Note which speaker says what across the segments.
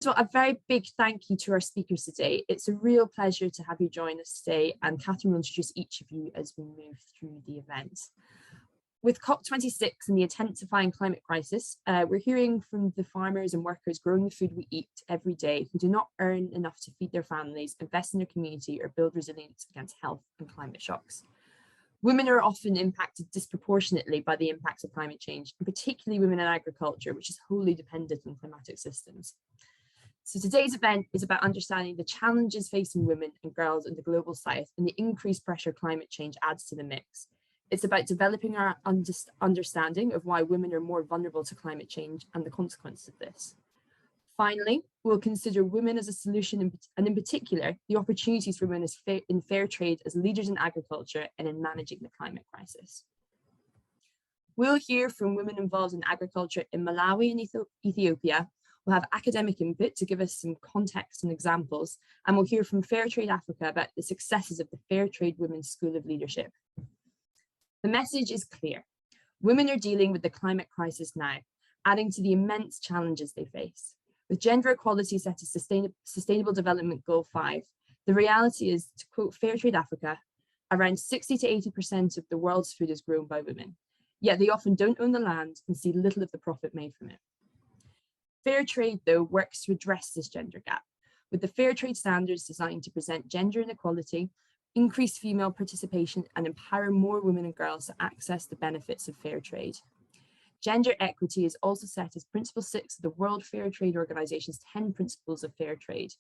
Speaker 1: So a very big thank you to our speakers today. It's a real pleasure to have you join us today, and Catherine will introduce each of you as we move through the event. With COP26 and the intensifying climate crisis, we're hearing from the farmers and workers growing the food we eat every day who do not earn enough to feed their families, invest in their community, or build resilience against health and climate shocks. Women are often impacted disproportionately by the impacts of climate change, and particularly women in agriculture, which is wholly dependent on climatic systems. So today's event is about understanding the challenges facing women and girls in the global south and the increased pressure climate change adds to the mix. It's about developing our understanding of why women are more vulnerable to climate change and the consequences of this. Finally, we'll consider women as a solution and in particular, the opportunities for women in fair trade as leaders in agriculture and in managing the climate crisis. We'll hear from women involved in agriculture in Malawi and Ethiopia. We'll have academic input to give us some context and examples, and we'll hear from Fairtrade Africa about the successes of the Fairtrade Women's School of Leadership. The message is clear. Women are dealing with the climate crisis now, adding to the immense challenges they face. With gender equality set as Sustainable Development Goal 5, the reality is, to quote Fairtrade Africa, around 60 to 80% of the world's food is grown by women, yet they often don't own the land and see little of the profit made from it. Fair trade, though, works to address this gender gap, with the fair trade standards designed to present gender inequality, increase female participation, and empower more women and girls to access the benefits of fair trade. Gender equity is also set as Principle 6 of the World Fair Trade Organization's 10 Principles of Fair Trade.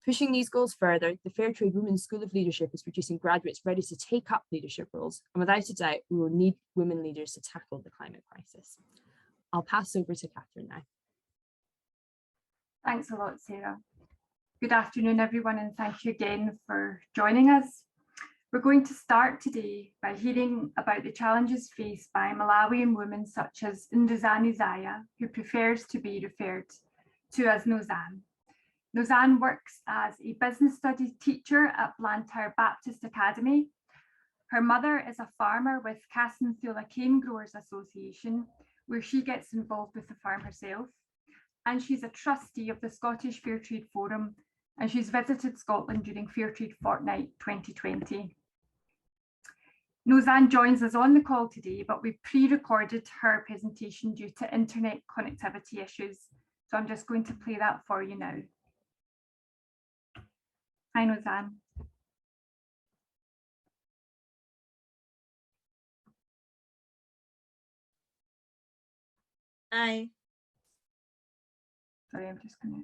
Speaker 1: Pushing these goals further, the Fairtrade Women's School of Leadership is producing graduates ready to take up leadership roles, and without a doubt, we will need women leaders to tackle the climate crisis. I'll pass over to Catherine now.
Speaker 2: Thanks a lot, Sarah. Good afternoon, everyone, and thank you again for joining us. We're going to start today by hearing about the challenges faced by Malawian women such as Ndiuzayani Zaya, who prefers to be referred to as Nozan. Nozan works as a business studies teacher at Blantyre Baptist Academy. Her mother is a farmer with Kasinthula Cane Growers Association, where she gets involved with the farm herself. And she's a trustee of the Scottish Fairtrade Forum, and she's visited Scotland during Fairtrade Fortnight 2020. Nozan joins us on the call today, but we pre-recorded her presentation due to internet connectivity issues. So I'm just going to play that for you now. Hi, Nozan.
Speaker 3: Hi.
Speaker 2: Sorry, I'm just going to.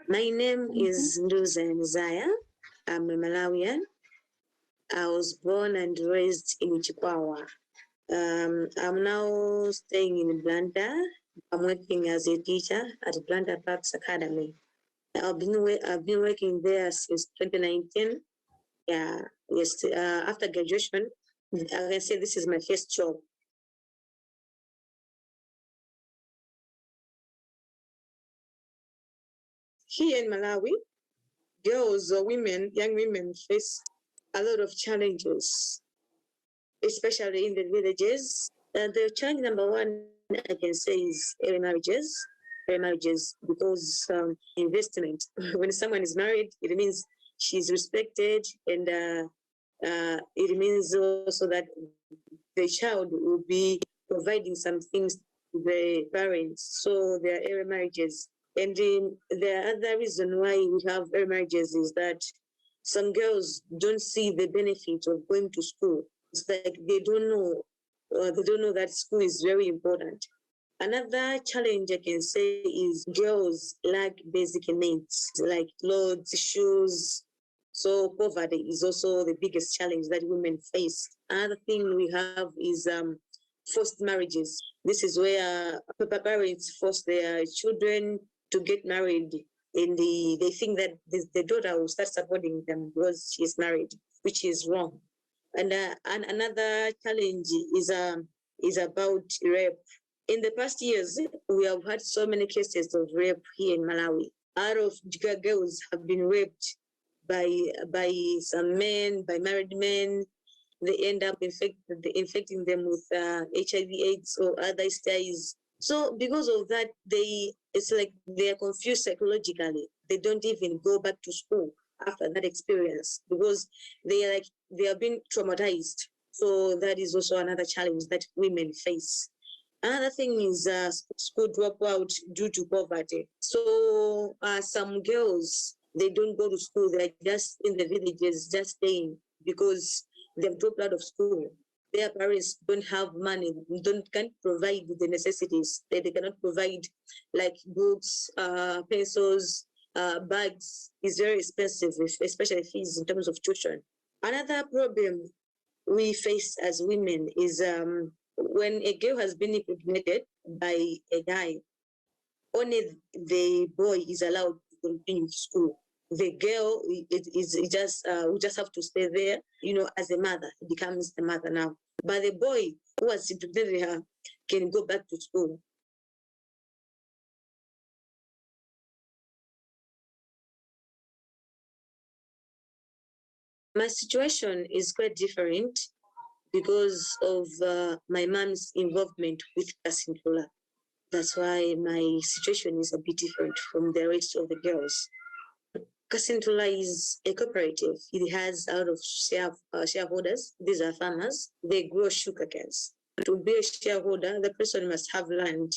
Speaker 3: My name is Ndiuzayani. I'm a Malawian. I was born and raised in Chikwawa. I'm now staying in Blantyre. I'm working as a teacher at Blantyre Baptist Academy. I've been working there since 2019. Yeah, yes. After graduation, I can say this is my first job. Here in Malawi, girls or women, young women face a lot of challenges, especially in the villages. The challenge number one, I can say, is early marriages. Early marriages, because investment. When someone is married, it means she's respected, and it means also that the child will be providing some things to the parents. So there are early marriages. And the other reason why we have early marriages is that some girls don't see the benefit of going to school. It's like they don't know that school is very important. Another challenge I can say is girls lack basic needs like clothes, shoes. So poverty is also the biggest challenge that women face. Another thing we have is forced marriages. This is where parents force their children to get married, and they think that the daughter will start supporting them because she is married, which is wrong. And another challenge is about rape. In the past years, we have had so many cases of rape here in Malawi. Out of Duga girls have been raped by some men, by married men. They end up infecting them with HIV/AIDS or other STIs. So because of that, it's like they are confused psychologically. They don't even go back to school after that experience because they have been traumatized. So that is also another challenge that women face. Another thing is school dropout due to poverty. So some girls, they don't go to school. They're just in the villages, just staying because they've dropped out of school. Their parents don't have money, can't provide the necessities. They cannot provide like books, pencils, bags. It's very expensive, especially fees in terms of tuition. Another problem we face as women is when a girl has been impregnated by a guy, only the boy is allowed to continue school. The girl we just have to stay there, as a mother. It becomes the mother now. But the boy who has impregnated her can go back to school. My situation is quite different because of my mom's involvement with Kasinthula. That's why my situation is a bit different from the rest of the girls. Kasinthula is a cooperative. It has a lot of shareholders. These are farmers. They grow sugar canes. To be a shareholder, the person must have land.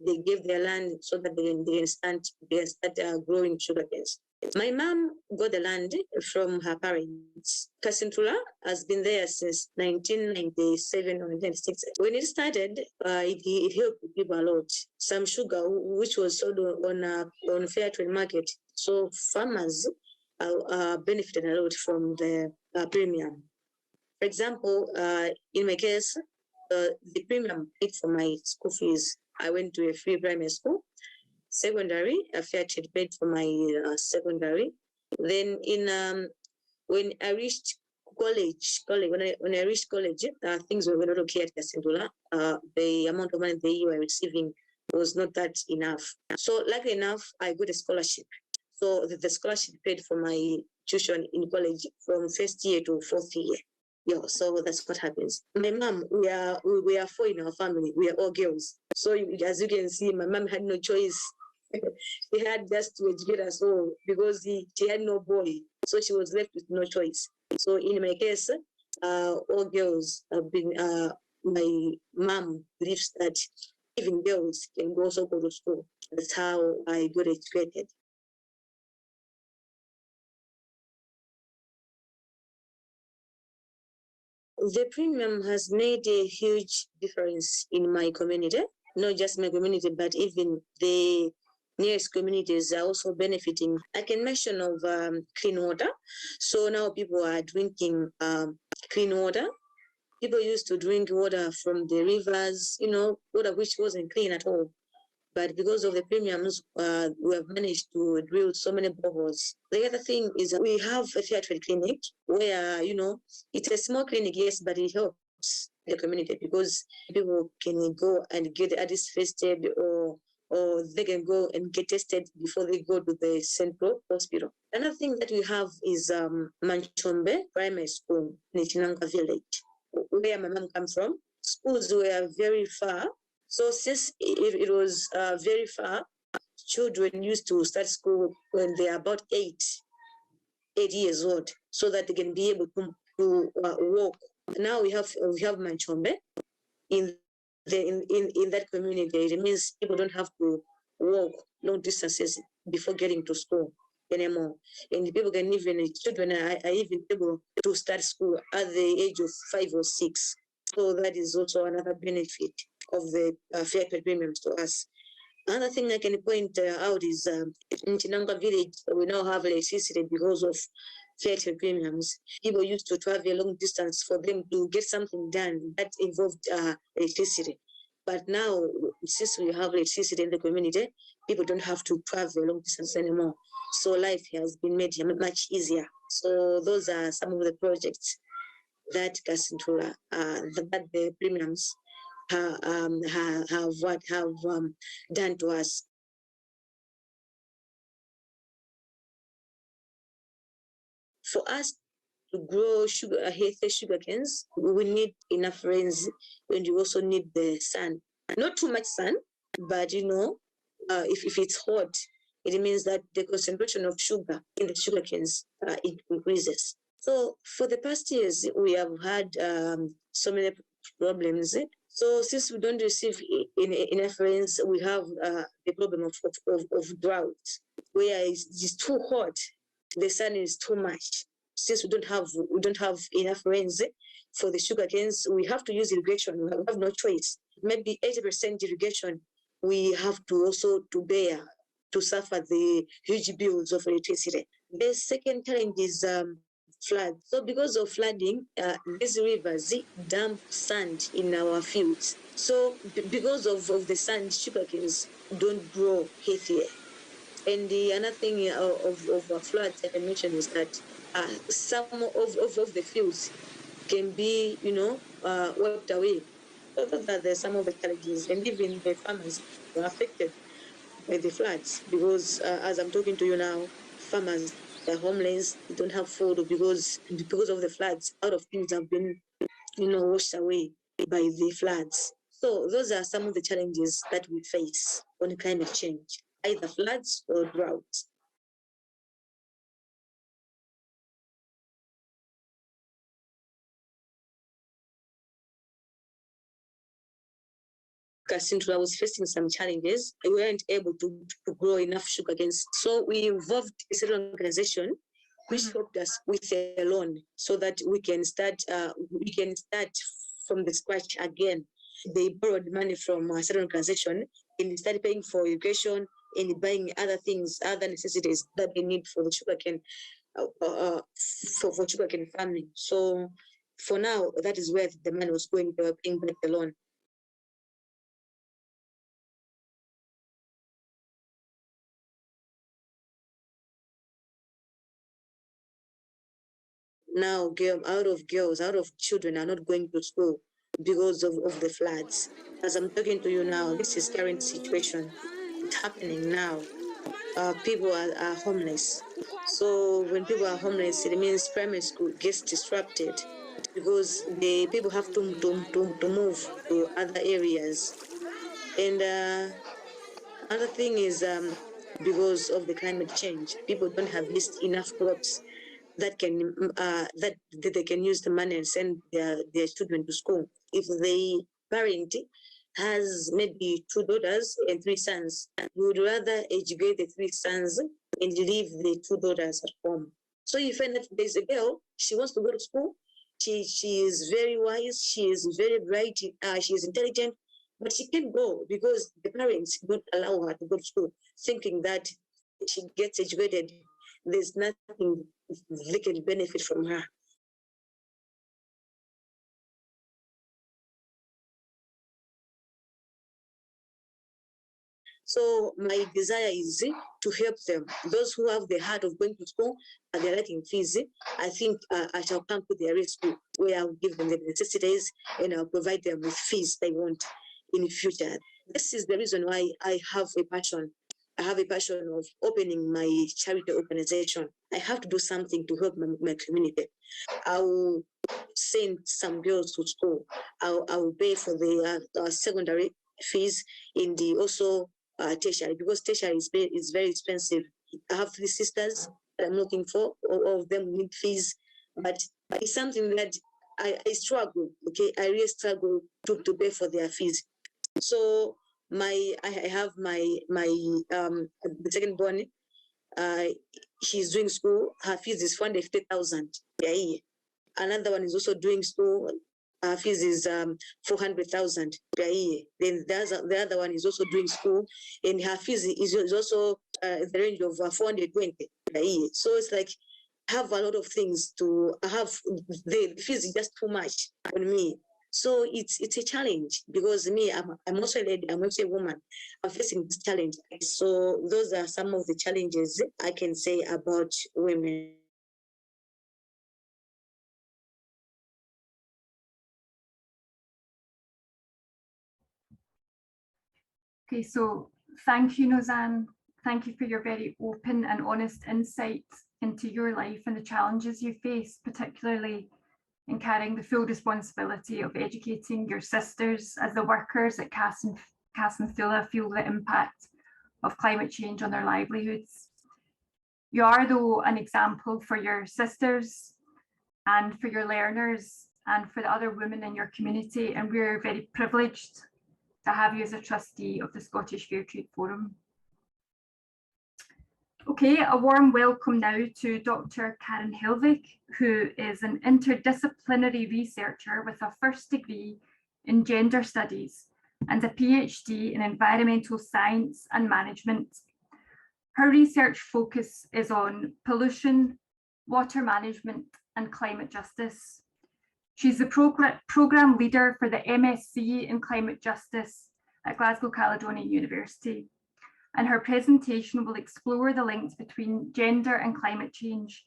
Speaker 3: They give their land so that they can start growing sugar canes. My mom got the land from her parents. Kasinthula has been there since 1997 or 1996. When it started, it helped people a lot. Some sugar, which was sold on Fairtrade market. So farmers benefited a lot from the premium. For example, in my case, the premium paid for my school fees. I went to a free primary school. Secondary, a Fairtrade paid for my secondary. Then when I reached college, when I reached college, things were not okay at Kasinthula. The amount of money they were receiving was not that enough. So luckily enough, I got a scholarship. So the scholarship paid for my tuition in college from first year to fourth year. Yeah, so that's what happens. My mom, we are four in our family. We are all girls. So as you can see, my mom had no choice. She had just to educate us all because she had no boy. So she was left with no choice. So in my case, all girls have been, my mom believes that even girls can also go to school. That's how I got educated. The premium has made a huge difference in my community, not just my community, but even the nearest communities are also benefiting. I can mention of clean water. So now people are drinking clean water. People used to drink water from the rivers, water which wasn't clean at all. But because of the premiums, we have managed to drill so many boreholes. The other thing is we have a Fairtrade clinic where, it's a small clinic, yes, but it helps the community because people can go and get the addis first aid or they can go and get tested before they go to the central hospital. Another thing that we have is Manchombe Primary School in Chinanga village, where my mom comes from. Schools were very far. So since it was very far, children used to start school when they are about 8 years old, so that they can be able to walk. Now we have Manchombe in that community. It means people don't have to walk long distances before getting to school anymore, and people can children are even able to start school at the age of 5 or 6. So that is also another benefit of the Fairtrade premiums to us. Another thing I can point out is in Chinanga village, we now have electricity because of Fairtrade premiums. People used to travel a long distance for them to get something done that involved electricity. But now, since we have electricity in the community, people don't have to travel a long distance anymore. So life has been made much easier. So those are some of the projects that Kasinthula, that the premiums have done to us. For us to grow healthy sugar canes, we need enough rains, and you also need the sun. Not too much sun, but if it's hot, it means that the concentration of sugar in the sugar canes increases. So for the past years, we have had so many problems. So since we don't receive enough rains, we have the problem of drought, where it's too hot, the sun is too much. Since we don't have enough rains for the sugar canes, we have to use irrigation. We have no choice. Maybe 80% irrigation. We have to also to suffer the huge bills of electricity. The second challenge is flood. So because of flooding, these rivers dump sand in our fields. So because of the sand, sugar canes don't grow healthier. And the another thing of floods I mentioned is that some of the fields can be, wiped away. So those are some of the challenges, and even the farmers were affected by the floods because, as I'm talking to you now, farmers are homeless, they don't have food because of the floods. A lot of things have been, washed away by the floods. So those are some of the challenges that we face on climate change, either floods or droughts. Kasinthula was facing some challenges. We weren't able to grow enough sugar canes. So we involved a certain organization which helped us with a loan so that we can start from the scratch again. They borrowed money from a certain organization and started paying for irrigation and buying other things, other necessities that they need for the sugarcane, for sugarcane farming. So for now, that is where the money was going. They were paying back the loan. Now, out of children are not going to school because of the floods. As I'm talking to you now, this is current situation. It's happening now. People are homeless. So when people are homeless, it means primary school gets disrupted because the people have to move to other areas. And another thing is because of the climate change, people don't have enough crops that they can use the money and send their children to school. If the parent has maybe 2 daughters and 3 sons, we would rather educate the 3 sons and leave the 2 daughters at home. So you find that there's a girl, she wants to go to school. She is very wise, she is very bright, she is intelligent, but she can't go because the parents don't allow her to go to school, thinking that if she gets educated, there's nothing they can benefit from her. So my desire is to help them. Those who have the heart of going to school and they're writing fees, I think I shall come to their rescue where I'll give them the necessities and I'll provide them with fees they want in the future. This is the reason why I have a passion. I have a passion of opening my charity organization. I have to do something to help my community. I will send some girls to school. I will pay for the secondary fees in the also tertiary, because tertiary is very expensive. I have 3 sisters that I'm looking for. All of them need fees, but it's something that I struggle. Okay, I really struggle to pay for their fees. So I have my the second born. She's doing school. Her fees is 450,000 a year. Another one is also doing school. Her fees is 400,000 per year. Then the other one is also doing school, and her fees is also the range of 420 per year. So it's like I have a lot of things to have. The fees is just too much on me. So it's a challenge because me, I'm also a lady, I'm also a woman. I'm facing this challenge. So those are some of the challenges I can say about women.
Speaker 2: Okay, so thank you, Nozan. Thank you for your very open and honest insights into your life and the challenges you face, particularly in carrying the full responsibility of educating your sisters as the workers at Kasinthula feel the impact of climate change on their livelihoods. You are, though, an example for your sisters and for your learners and for the other women in your community, and we're very privileged to have you as a trustee of the Scottish Fairtrade Forum. Okay, a warm welcome now to Dr. Karin Helwig, who is an interdisciplinary researcher with a first degree in gender studies and a PhD in environmental science and management. Her research focus is on pollution, water management, and climate justice. She's the program leader for the MSc in Climate Justice at Glasgow Caledonian University. And her presentation will explore the links between gender and climate change,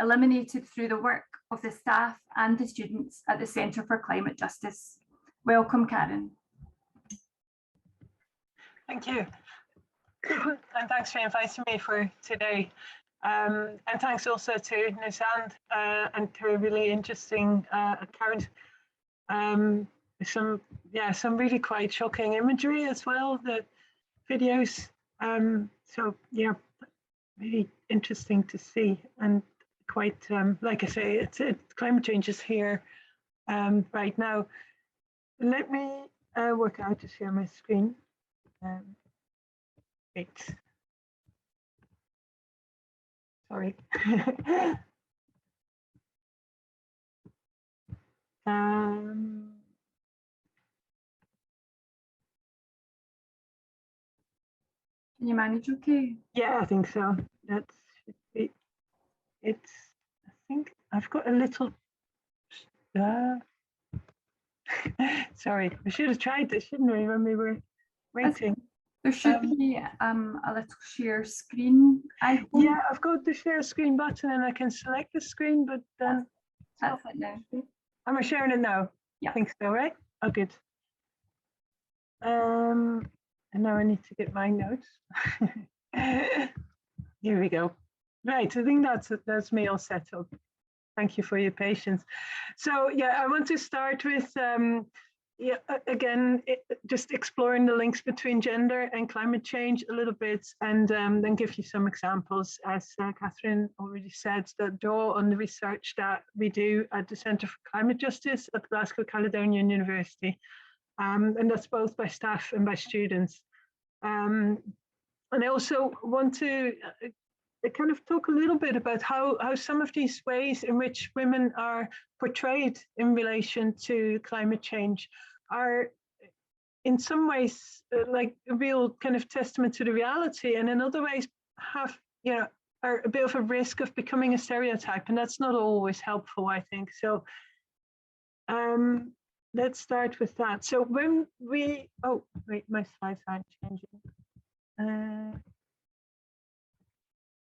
Speaker 2: eliminated through the work of the staff and the students at the Centre for Climate Justice. Welcome, Karin.
Speaker 4: Thank you. And thanks for inviting me for today. And thanks also to Ndiuzayani and to a really interesting account. Some really quite shocking imagery as well, the videos. So yeah, really interesting to see, and quite, like I say, climate change is here right now. Let me work out to share my screen. Wait. Sorry.
Speaker 2: Can you manage okay?
Speaker 4: Yeah, I think so. That should be it. I think I've got a little. Sorry, we should have tried this, shouldn't we, when we were waiting?
Speaker 2: There should be a little share screen icon.
Speaker 4: Yeah, I've got the share screen button and I can select the screen, but then.
Speaker 2: That's it now.
Speaker 4: Am I sharing it now?
Speaker 2: Yeah.
Speaker 4: I think so, right? Oh, good. And now I need to get my notes. Here we go. Right, I think that's me all set up. Thank you for your patience. So yeah, I want to start with just exploring the links between gender and climate change a little bit, and then give you some examples, as Catherine already said, that draw on the research that we do at the Centre for Climate Justice at Glasgow Caledonian University. And that's both by staff and by students. And I also want to kind of talk a little bit about how some of these ways in which women are portrayed in relation to climate change are in some ways like a real kind of testament to the reality, and in other ways are a bit of a risk of becoming a stereotype, and that's not always helpful, I think. So let's start with that. So when we, oh wait, my slides aren't changing.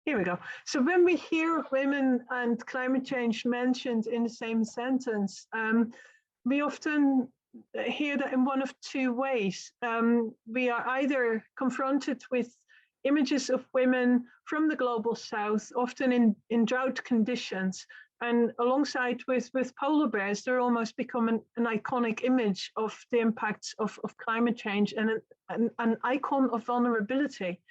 Speaker 4: Here we go. So when we hear women and climate change mentioned in the same sentence, we often hear that in one of two ways. We are either confronted with images of women from the global south, often in drought conditions, and alongside with polar bears, they're almost become an iconic image of the impacts of climate change and an icon of vulnerability.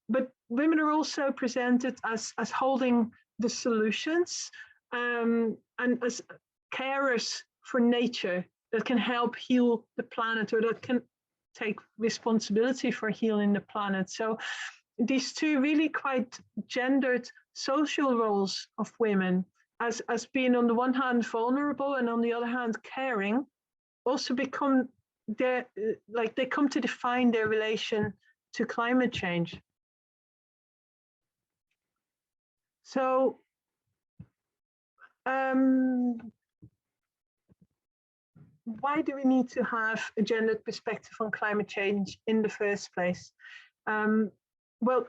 Speaker 4: But women are also presented as holding the solutions and as carers for nature that can help heal the planet, or that can take responsibility for healing the planet. So these two really quite gendered social roles of women as being on the one hand vulnerable and on the other hand caring also become they come to define their relation to climate change. So why do we need to have a gendered perspective on climate change in the first place? Well,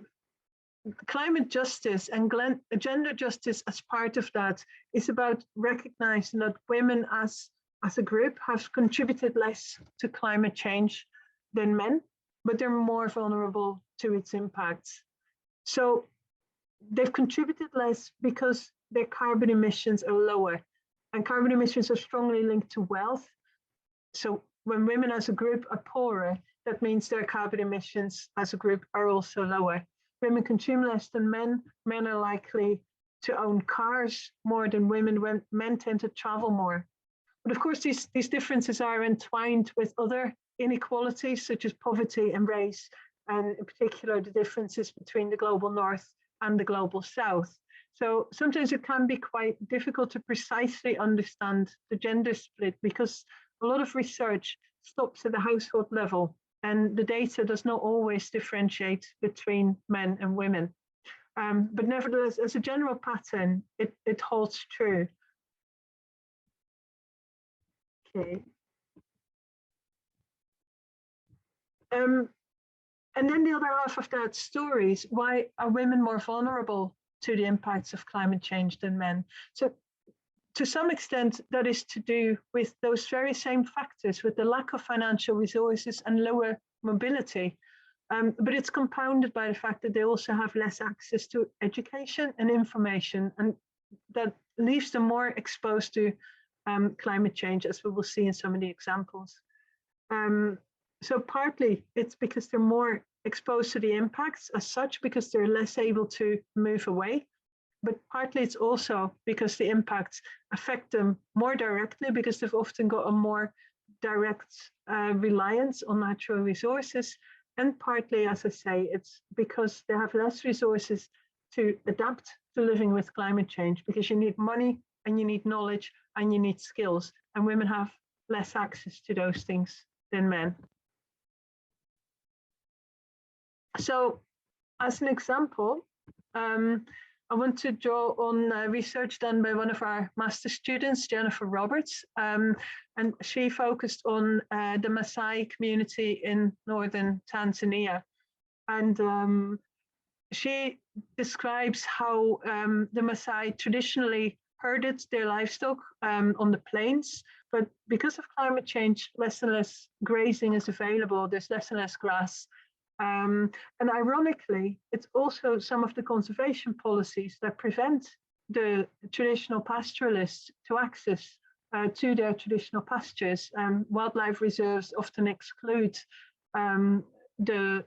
Speaker 4: climate justice and gender justice as part of that is about recognizing that women as a group have contributed less to climate change than men, but they're more vulnerable to its impacts. So they've contributed less because their carbon emissions are lower, and carbon emissions are strongly linked to wealth. So when women as a group are poorer, that means their carbon emissions as a group are also lower. Women consume less than men. Men are likely to own cars more than women, when men tend to travel more. But of course, these differences are entwined with other inequalities, such as poverty and race, and in particular, the differences between the global north and the global south. So sometimes it can be quite difficult to precisely understand the gender split, because a lot of research stops at the household level, and the data does not always differentiate between men and women. But nevertheless, as a general pattern, it holds true. Okay. And then the other half of that story is, why are women more vulnerable to the impacts of climate change than men? So to some extent, that is to do with those very same factors, with the lack of financial resources and lower mobility. But it's compounded by the fact that they also have less access to education and information, and that leaves them more exposed to climate change, as we will see in some of the examples. So partly it's because they're more exposed to the impacts as such, because they're less able to move away. But partly it's also because the impacts affect them more directly, because they've often got a more direct reliance on natural resources. And partly, as I say, it's because they have less resources to adapt to living with climate change, because you need money and you need knowledge and you need skills, and women have less access to those things than men. So as an example, I want to draw on research done by one of our master students, Jennifer Roberts, and she focused on the Maasai community in northern Tanzania. And she describes how the Maasai traditionally herded their livestock on the plains, but because of climate change, less and less grazing is available, there's less and less grass. And ironically, it's also some of the conservation policies that prevent the traditional pastoralists to access to their traditional pastures. Wildlife reserves often exclude the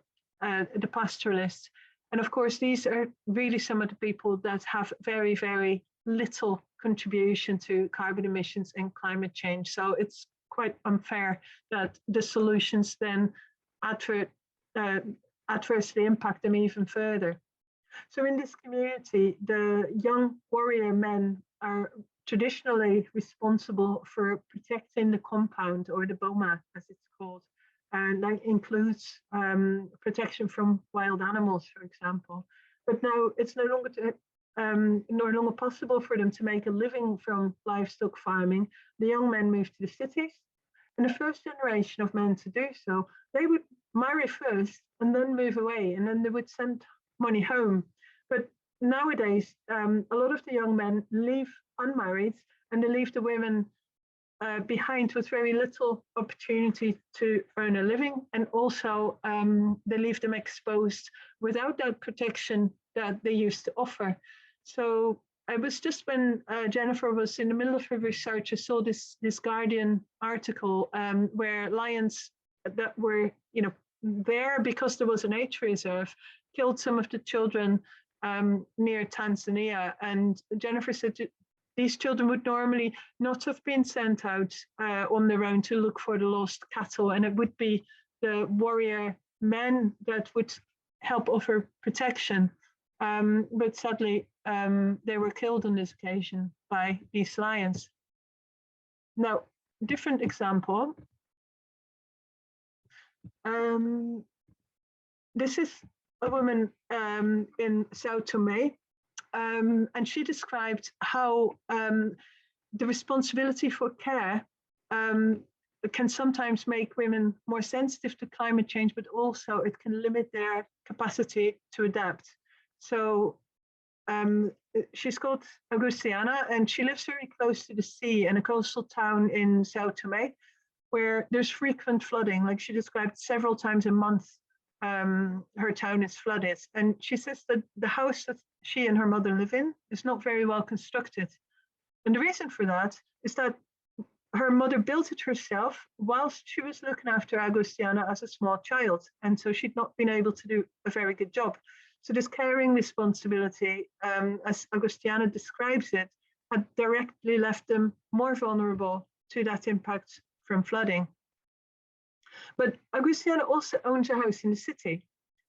Speaker 4: pastoralists. And of course, these are really some of the people that have very, very little contribution to carbon emissions and climate change. So it's quite unfair that the solutions then adversely impact them even further. So in this community, the young warrior men are traditionally responsible for protecting the compound, or the boma as it's called, and that includes protection from wild animals, for example. But now it's no longer possible for them to make a living from livestock farming. The young men move to the cities, and the first generation of men to do so, they would marry first and then move away, and then they would send money home. But nowadays, a lot of the young men leave unmarried, and they leave the women behind with very little opportunity to earn a living, and also they leave them exposed without that protection that they used to offer. So I was just, when Jennifer was in the middle of her research, I saw this Guardian article where lions that were, there because there was a nature reserve, killed some of the children near Tanzania. And Jennifer said these children would normally not have been sent out on their own to look for the lost cattle, and it would be the warrior men that would help offer protection. But sadly, they were killed on this occasion by these lions. Now, different example. This is a woman in Sao Tome, and she described how the responsibility for care can sometimes make women more sensitive to climate change, but also it can limit their capacity to adapt. So she's called Ndiuzayani, and she lives very close to the sea in a coastal town in Sao Tome. where there's frequent flooding. Like she described, several times a month, her town is flooded. And she says that the house that she and her mother live in is not very well constructed. And the reason for that is that her mother built it herself whilst she was looking after Agustiana as a small child. And so she'd not been able to do a very good job. So this caring responsibility, as Agustiana describes it, had directly left them more vulnerable to that impact from flooding. But Agustiana also owns a house in the city,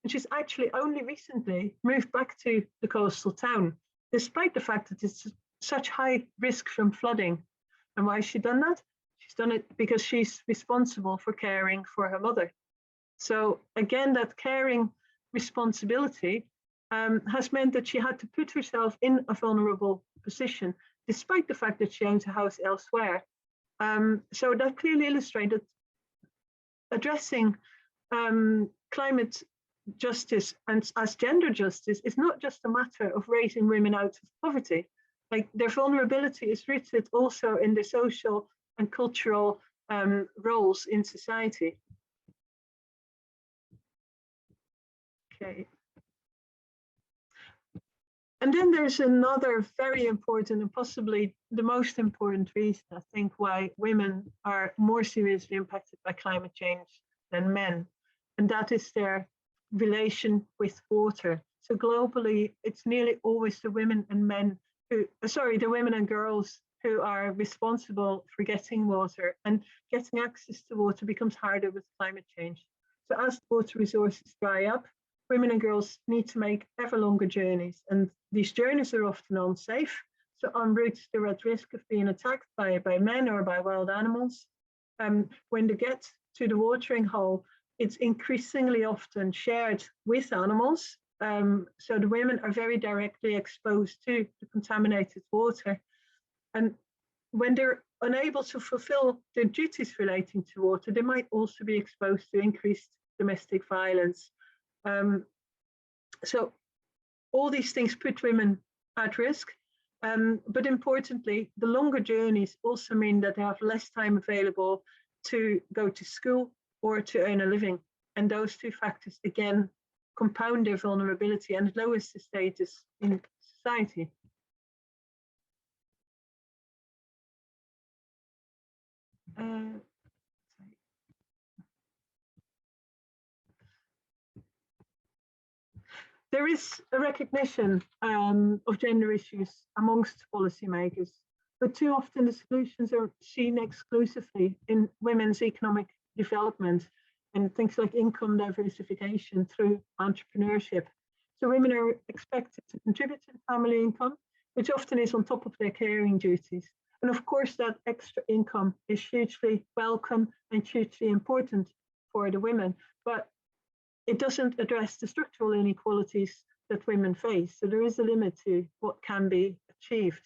Speaker 4: and she's actually only recently moved back to the coastal town, despite the fact that it's such high risk from flooding. And why has she done that? She's done it because she's responsible for caring for her mother. So again, that caring responsibility has meant that she had to put herself in a vulnerable position, despite the fact that she owns a house elsewhere. So that clearly illustrated addressing climate justice and as gender justice is not just a matter of raising women out of poverty. Like their vulnerability is rooted also in their social and cultural roles in society. Okay. And then there's another very important and possibly the most important reason, I think, why women are more seriously impacted by climate change than men, and that is their relation with water. So globally, it's nearly always the women and men who, the women and girls who are responsible for getting water, and getting access to water becomes harder with climate change. So as water resources dry up, women and girls need to make ever longer journeys, and these journeys are often unsafe. So en route, they're at risk of being attacked by men or by wild animals. When they get to the watering hole, it's increasingly often shared with animals. So the women are very directly exposed to the contaminated water. And when they're unable to fulfill their duties relating to water, they might also be exposed to increased domestic violence. So all these things put women at risk, but importantly, the longer journeys also mean that they have less time available to go to school or to earn a living. And those two factors, again, compound their vulnerability and lowers the status in society. There is a recognition of gender issues amongst policymakers, but too often the solutions are seen exclusively in women's economic development and things like income diversification through entrepreneurship. So women are expected to contribute to the family income, which often is on top of their caring duties. And of course, that extra income is hugely welcome and hugely important for the women, but it doesn't address the structural inequalities that women face. So there is a limit to what can be achieved.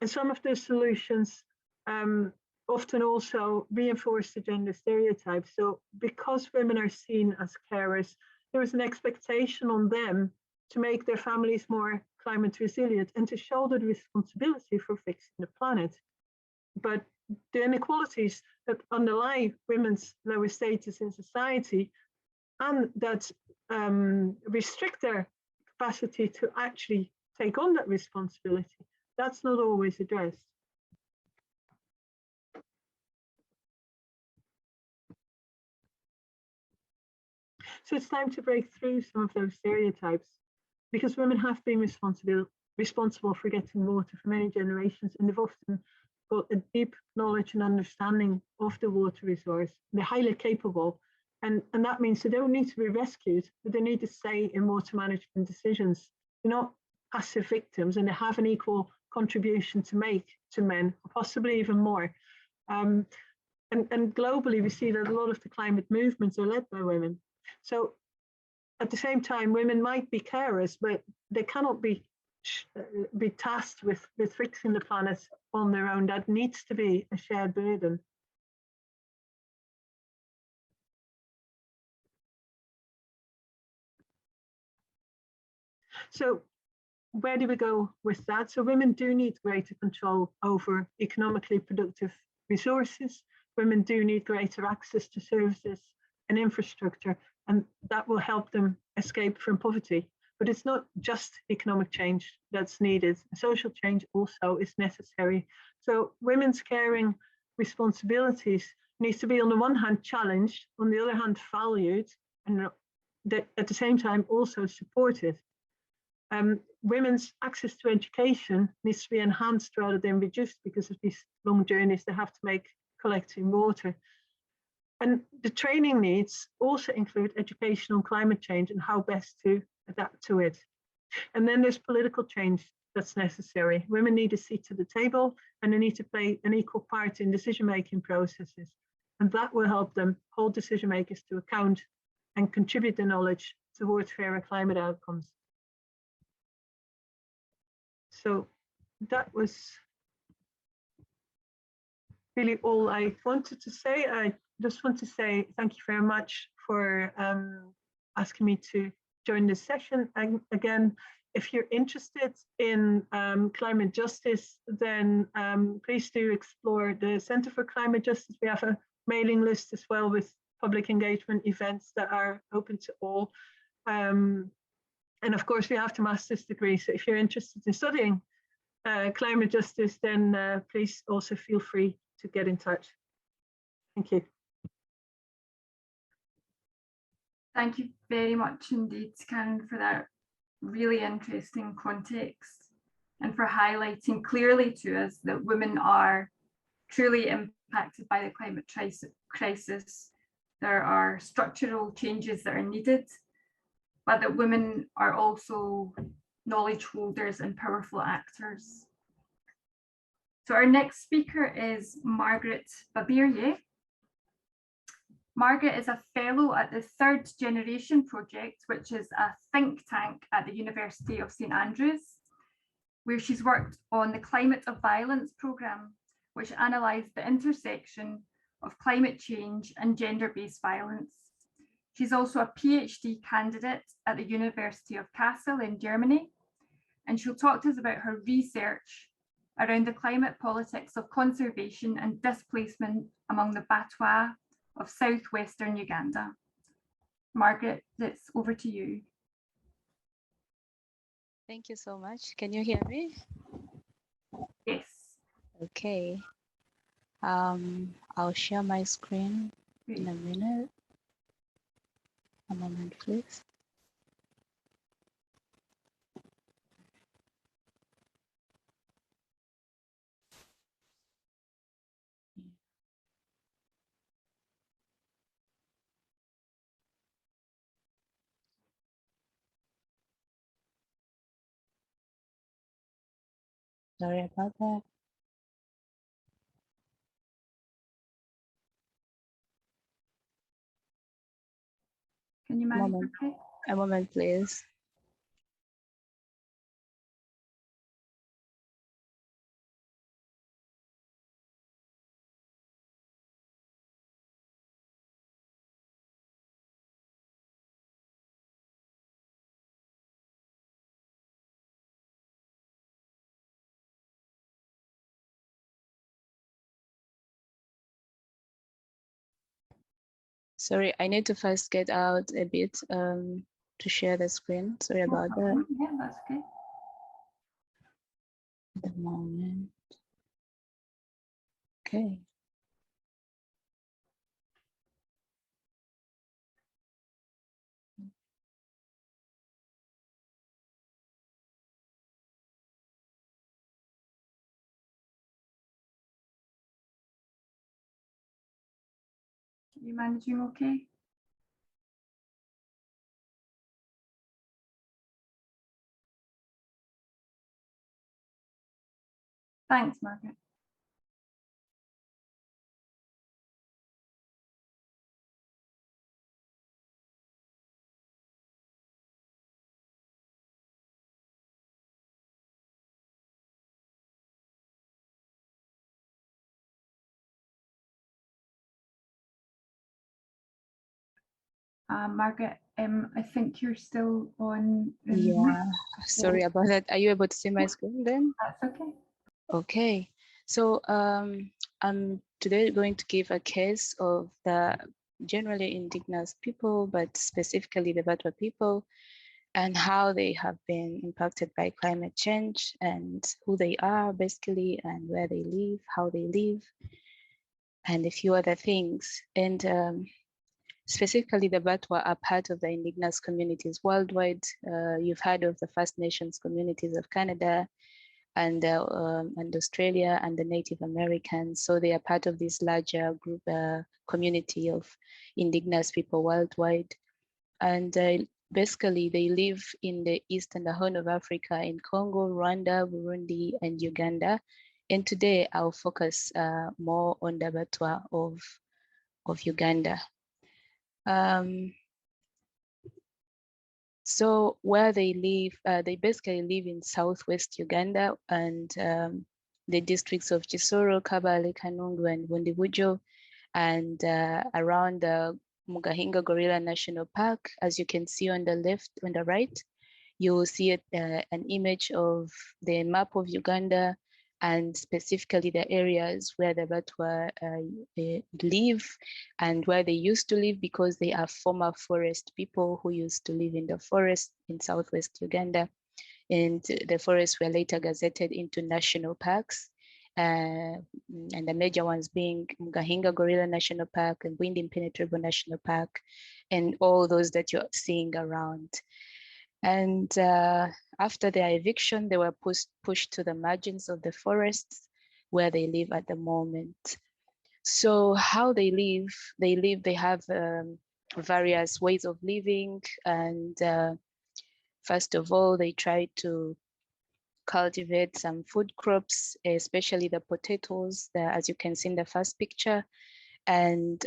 Speaker 4: And some of the solutions often also reinforce the gender stereotypes. So because women are seen as carers, there is an expectation on them to make their families more climate resilient and to shoulder the responsibility for fixing the planet. But the inequalities that underlie women's lower status in society and that restrict their capacity to actually take on that responsibility, that's not always addressed. So it's time to break through some of those stereotypes, because women have been responsible for getting water for many generations, and they've often got a deep knowledge and understanding of the water resource. They're highly capable. And that means they don't need to be rescued, but they need to say in water management decisions. They're not passive victims, and they have an equal contribution to make to men, possibly even more. And globally, we see that a lot of the climate movements are led by women. So at the same time, women might be carers, but they cannot be tasked with fixing the planet on their own. That needs to be a shared burden. So where do we go with that? So women do need greater control over economically productive resources. women do need greater access to services and infrastructure, and that will help them escape from poverty. But it's not just economic change that's needed. Social change also is necessary. So women's caring responsibilities needs to be, on the one hand, challenged, on the other hand, valued, and at the same time also supported. Women's access to education needs to be enhanced rather than reduced because of these long journeys they have to make collecting water. And the training needs also include education on climate change and how best to adapt to it. And then there's political change that's necessary. Women need a seat at the table and they need to play an equal part in decision-making processes. And that will help them hold decision makers to account and contribute the knowledge towards fairer climate outcomes. So that was really all I wanted to say. I just want to say thank you very much for asking me to join this session. And again, if you're interested in climate justice, then please do explore the Centre for Climate Justice. We have a mailing list as well with public engagement events that are open to all. And of course, we have the master's degree. So if you're interested in studying climate justice, then please also feel free to get in touch. Thank you.
Speaker 2: Thank you very much indeed, Karin, for that really interesting context and for highlighting clearly to us that women are truly impacted by the climate crisis. There are structural changes that are needed, but that women are also knowledge holders and powerful actors. So our next speaker is Margaret Babirye. Margaret is a fellow at the Third Generation Project, which is a think tank at the University of St Andrews, where she's worked on the Climate of Violence programme, which analysed the intersection of climate change and gender-based violence. She's also a PhD candidate at the University of Kassel in Germany, and she'll talk to us about her research around the climate politics of conservation and displacement among the Batwa of southwestern Uganda. Margaret, it's over to you.
Speaker 5: Thank you so much. Can you hear me?
Speaker 2: Yes.
Speaker 5: Okay. I'll share my screen in a minute. A moment, please. Sorry about that.
Speaker 2: Can you manage? Okay.
Speaker 5: A moment, please. Sorry, I need to first get out a bit to share the screen. Sorry about that.
Speaker 2: Yeah, that's okay.
Speaker 5: At the moment. Okay.
Speaker 2: Are you managing okay? Thanks, Margaret. Margaret, I think you're still on.
Speaker 5: Yeah, sorry about that. Are you able to see my screen then?
Speaker 2: That's okay.
Speaker 5: Okay, so I'm today we're going to give a case of the generally indigenous people, but specifically the Batwa people, and how they have been impacted by climate change and who they are basically, and where they live, how they live, and a few other things. And specifically the Batwa are part of the indigenous communities worldwide. You've heard of the First Nations communities of Canada and Australia and the Native Americans. So they are part of this larger group community of indigenous people worldwide. And basically they live in the East and the Horn of Africa in Congo, Rwanda, Burundi, and Uganda. And today I'll focus more on the Batwa of Uganda. So where they live, they basically live in Southwest Uganda and the districts of Chisoro, Kabale, Kanungu, and Bundibujo, and around the Mugahinga Gorilla National Park. As you can see on the left, on the right, you will see an image of the map of Uganda, and specifically the areas where the Batwa live and where they used to live, because they are former forest people who used to live in the forest in Southwest Uganda. And the forests were later gazetted into national parks, and the major ones being Mugahinga Gorilla National Park and Wind Impenetrable National Park, and all those that you're seeing around. And after their eviction, they were pushed to the margins of the forests where they live at the moment. So how they live, they have various ways of living. And first of all, they try to cultivate some food crops, especially the potatoes, as you can see in the first picture. And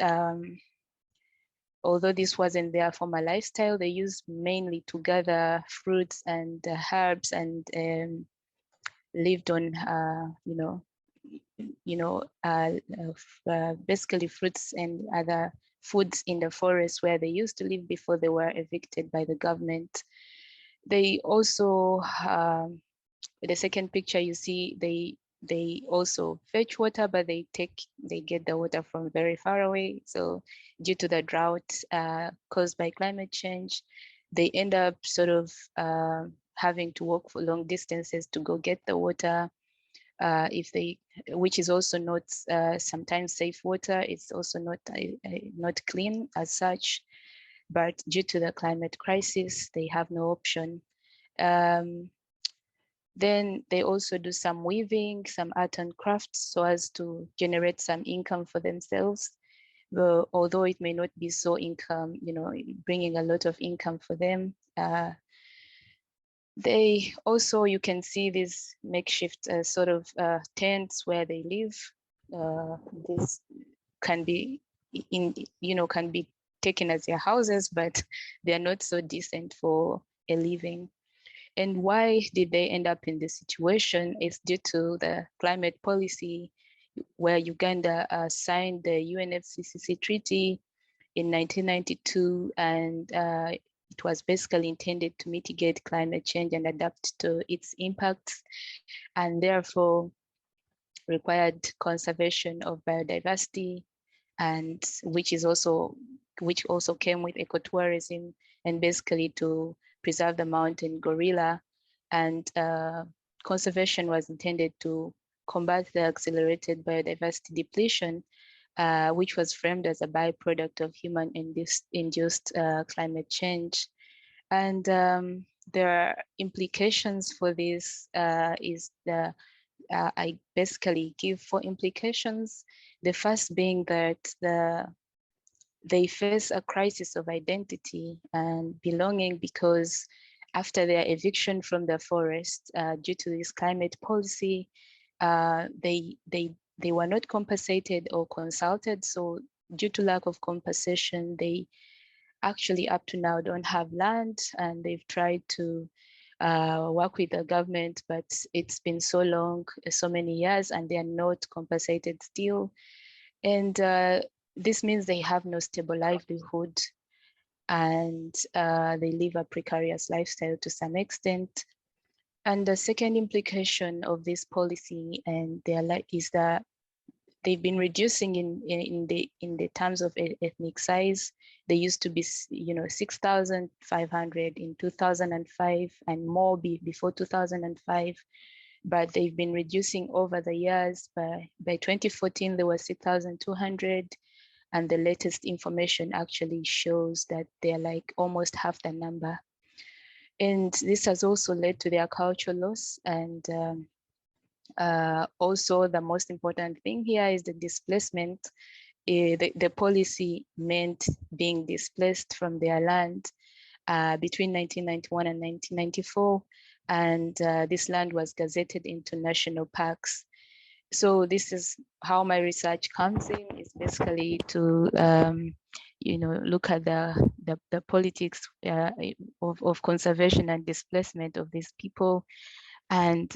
Speaker 5: although this wasn't their former lifestyle, they used mainly to gather fruits and herbs, and lived on, basically fruits and other foods in the forest where they used to live before they were evicted by the government. They also, the second picture you see, they also fetch water, but they get the water from very far away. So due to the drought caused by climate change, they end up sort of having to walk for long distances to go get the water. Which is also not sometimes safe water. It's also not clean as such, but due to the climate crisis, they have no option. Then they also do some weaving, some art and crafts, so as to generate some income for themselves. Although it may not be so income, bringing a lot of income for them. They also, you can see these makeshift sort of tents where they live. This can be can be taken as their houses, but they are not so decent for a living. And why did they end up in this situation? It's due to the climate policy, where Uganda signed the UNFCCC treaty in 1992, and it was basically intended to mitigate climate change and adapt to its impacts, and therefore required conservation of biodiversity, and which also came with ecotourism, and basically to preserve the mountain gorilla. And conservation was intended to combat the accelerated biodiversity depletion, which was framed as a byproduct of human-induced climate change. And there are implications for this. I basically give 4 implications. The first being that they face a crisis of identity and belonging, because after their eviction from the forest due to this climate policy, they were not compensated or consulted. So due to lack of compensation, they actually up to now don't have land, and they've tried to work with the government, but it's been so long, so many years, and they are not compensated still. And this means they have no stable livelihood, and they live a precarious lifestyle to some extent. And the second implication of this policy and their life is that they've been reducing in the terms of ethnic size. They used to be 6,500 in 2005 and more before 2005, but they've been reducing over the years. By 2014 there were 6,200, and the latest information actually shows that they're like almost half the number. And this has also led to their cultural loss. And also the most important thing here is the displacement. The policy meant being displaced from their land between 1991 and 1994. And this land was gazetted into national parks. So this is how my research comes in. It's basically to look at the politics of conservation and displacement of these people. And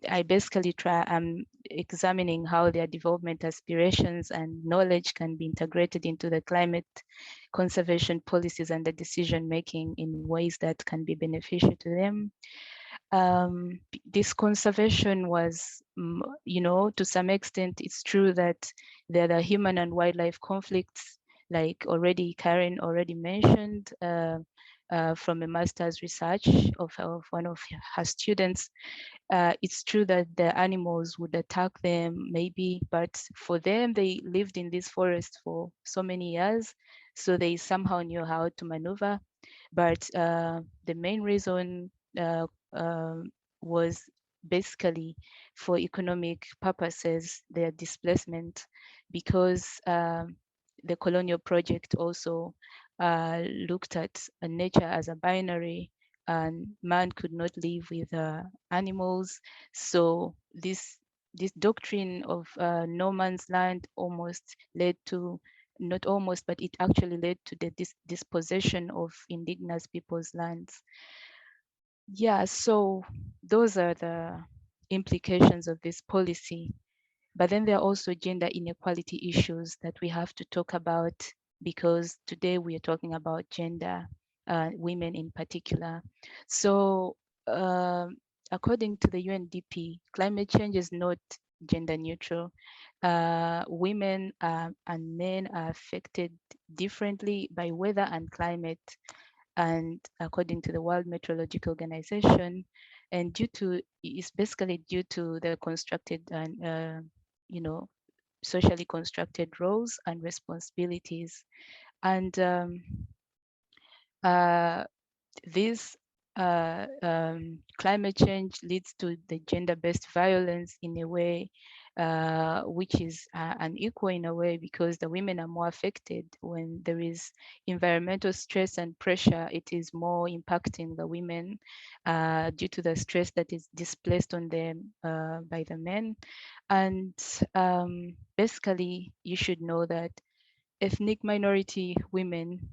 Speaker 5: I basically I'm examining how their development aspirations and knowledge can be integrated into the climate conservation policies and the decision making in ways that can be beneficial to them. This conservation was, to some extent, it's true that there are human and wildlife conflicts, like Karin already mentioned from a master's research of one of her students. It's true that the animals would attack them maybe, but for them, they lived in this forest for so many years, so they somehow knew how to maneuver. But the main reason was basically for economic purposes, their displacement, because the colonial project also looked at nature as a binary, and man could not live with animals. So this doctrine of no man's land almost led to, not almost, but it actually led to the dispossession of indigenous people's lands. Yeah, so those are the implications of this policy. But then there are also gender inequality issues that we have to talk about, because today we are talking about gender, women in particular. So according to the UNDP, climate change is not gender neutral. Women and men are affected differently by weather and climate. And according to the World Meteorological Organization, and it's basically due to the constructed and socially constructed roles and responsibilities. And this climate change leads to the gender-based violence in a way which is unequal in a way, because the women are more affected when there is environmental stress and pressure. It is more impacting the women due to the stress that is displaced on them by the men. And basically, you should know that ethnic minority women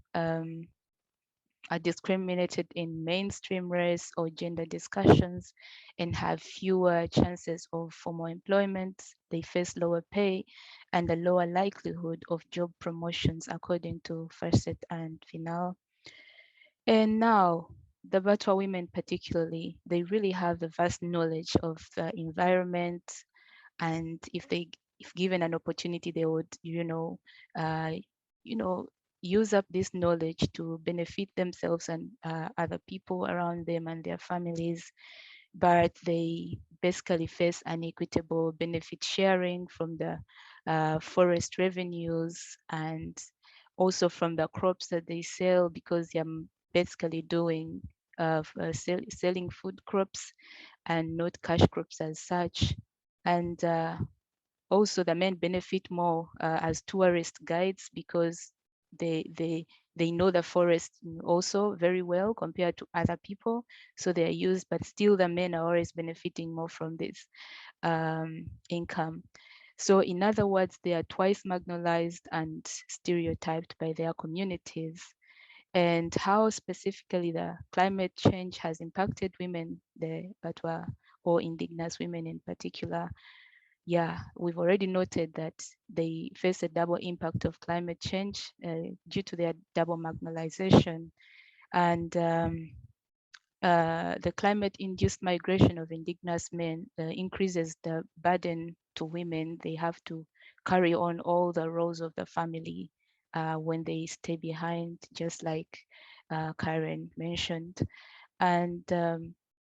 Speaker 5: are discriminated in mainstream race or gender discussions and have fewer chances of formal employment. They face lower pay and a lower likelihood of job promotions, according to Fairtrade and Final. And now, the Batwa women particularly, they really have the vast knowledge of the environment, and if given an opportunity, they would, use up this knowledge to benefit themselves and other people around them and their families. But they basically face unequitable benefit sharing from the forest revenues, and also from the crops that they sell, because they're basically doing selling food crops and not cash crops as such. And also the men benefit more as tourist guides, because they know the forest also very well compared to other people, so they are used, but still the men are always benefiting more from this income. So in other words, they are twice marginalized and stereotyped by their communities. And how specifically the climate change has impacted women, the Batwa or indigenous women in particular. Yeah, we've already noted that they face a double impact of climate change due to their double marginalization. And the climate-induced migration of indigenous men increases the burden to women. They have to carry on all the roles of the family when they stay behind, just like Karin mentioned. And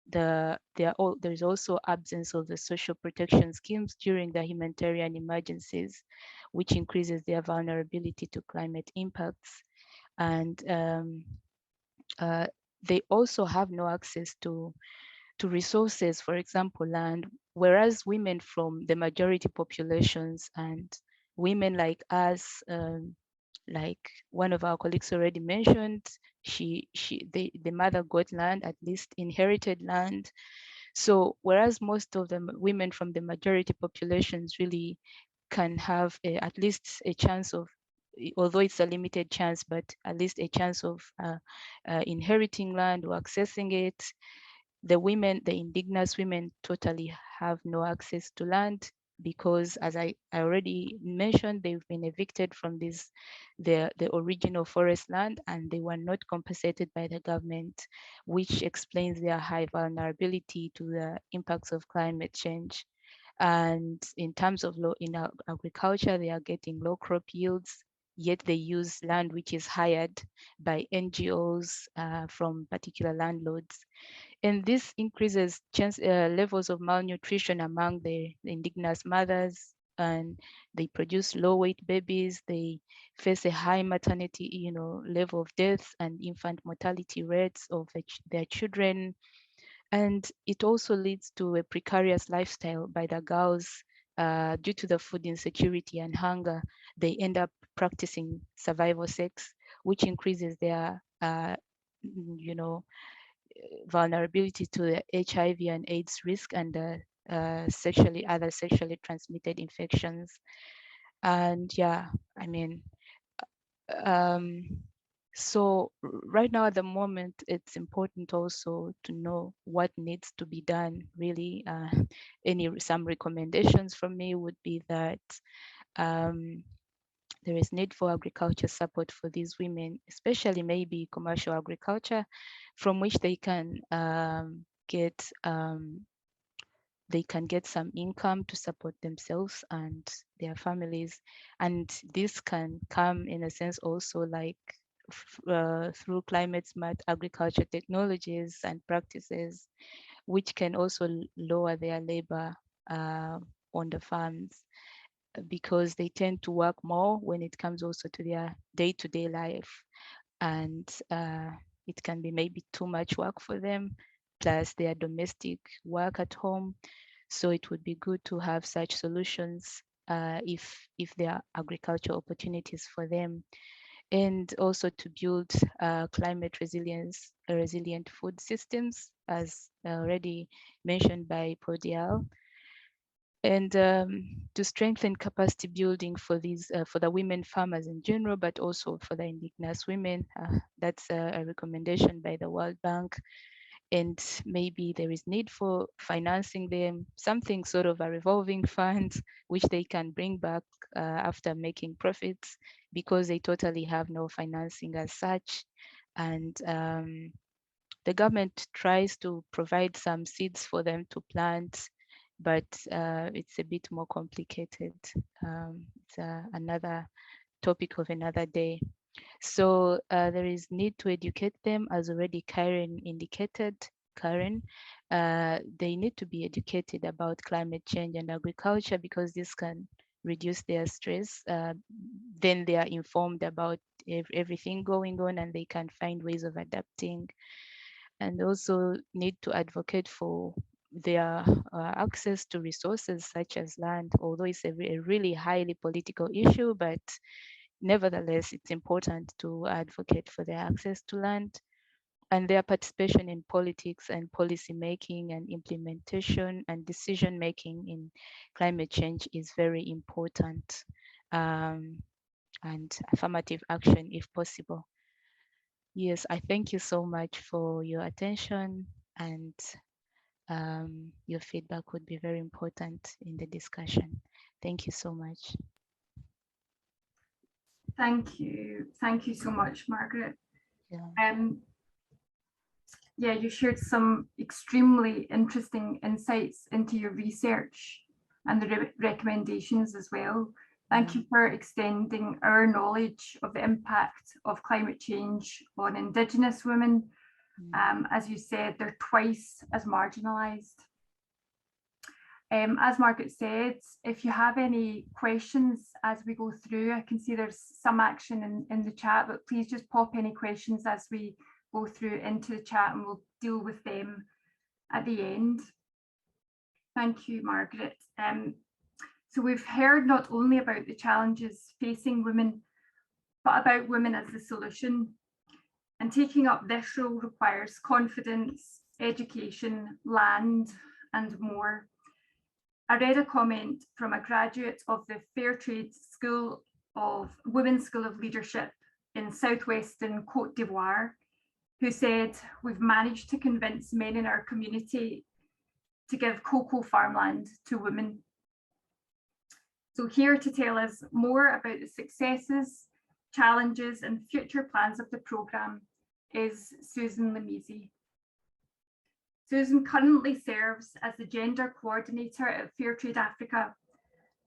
Speaker 5: there is also absence of the social protection schemes during the humanitarian emergencies, which increases their vulnerability to climate impacts. And they also have no access to resources, for example, land, whereas women from the majority populations and women like us, like one of our colleagues already mentioned, the mother got land, at least inherited land. So whereas most of the women from the majority populations really can have at least a chance of, although it's a limited chance, but at least a chance of inheriting land or accessing it, the women, the indigenous women, totally have no access to land because, as I already mentioned, they've been evicted from the original forest land, and they were not compensated by the government, which explains their high vulnerability to the impacts of climate change. And in terms of agriculture, they are getting low crop yields, yet they use land which is hired by NGOs from particular landlords. And this increases levels of malnutrition among the indigenous mothers, and they produce low-weight babies. They face a high maternity, level of death and infant mortality rates of their children. And it also leads to a precarious lifestyle by the girls due to the food insecurity and hunger. They end up practicing survival sex, which increases their, vulnerability to the HIV and AIDS risk and other sexually transmitted infections. And yeah, I mean, so right now at the moment, it's important also to know what needs to be done. Really, some recommendations from me would be that there is need for agriculture support for these women, especially maybe commercial agriculture, from which they can get some income to support themselves and their families. And this can come in a sense also like through climate smart agriculture technologies and practices, which can also lower their labor on the farms, because they tend to work more when it comes also to their day-to-day life. And it can be maybe too much work for them, plus their domestic work at home. So it would be good to have such solutions if there are agriculture opportunities for them. And also to build climate resilient food systems, as already mentioned by Podial. And to strengthen capacity building for these for the women farmers in general, but also for the indigenous women. That's a recommendation by the World Bank. And maybe there is need for financing them, something sort of a revolving fund, which they can bring back after making profits, because they totally have no financing as such. And the government tries to provide some seeds for them to plant, but it's a bit more complicated. It's another topic of another day. So there is need to educate them, as already Karin indicated. Karin, they need to be educated about climate change and agriculture, because this can reduce their stress. Then they are informed about everything going on, and they can find ways of adapting. And also need to advocate for their access to resources such as land, although it's a really highly political issue, but nevertheless, it's important to advocate for their access to land. And their participation in politics and policy making and implementation and decision making in climate change is very important, and affirmative action if possible. Yes, I thank you so much for your attention, and your feedback would be very important in the discussion. Thank you so much.
Speaker 2: Thank you so much, Margaret.
Speaker 5: Yeah.
Speaker 2: Yeah, you shared some extremely interesting insights into your research and the recommendations as well. Thank you for extending our knowledge of the impact of climate change on Indigenous women. As you said, they're twice as marginalised. As Margaret said, if you have any questions as we go through, I can see there's some action in the chat, but please just pop any questions as we go through into the chat and we'll deal with them at the end. Thank you, Margaret. So we've heard not only about the challenges facing women, but about women as the solution. And taking up this role requires confidence, education, land, and more. I read a comment from a graduate of the Fairtrade Women's School of Leadership in southwestern Côte d'Ivoire, who said, "We've managed to convince men in our community to give cocoa farmland to women." So here to tell us more about the successes, challenges, and future plans of the programme is Susan Limisi. Susan currently serves as the gender coordinator at Fairtrade Africa.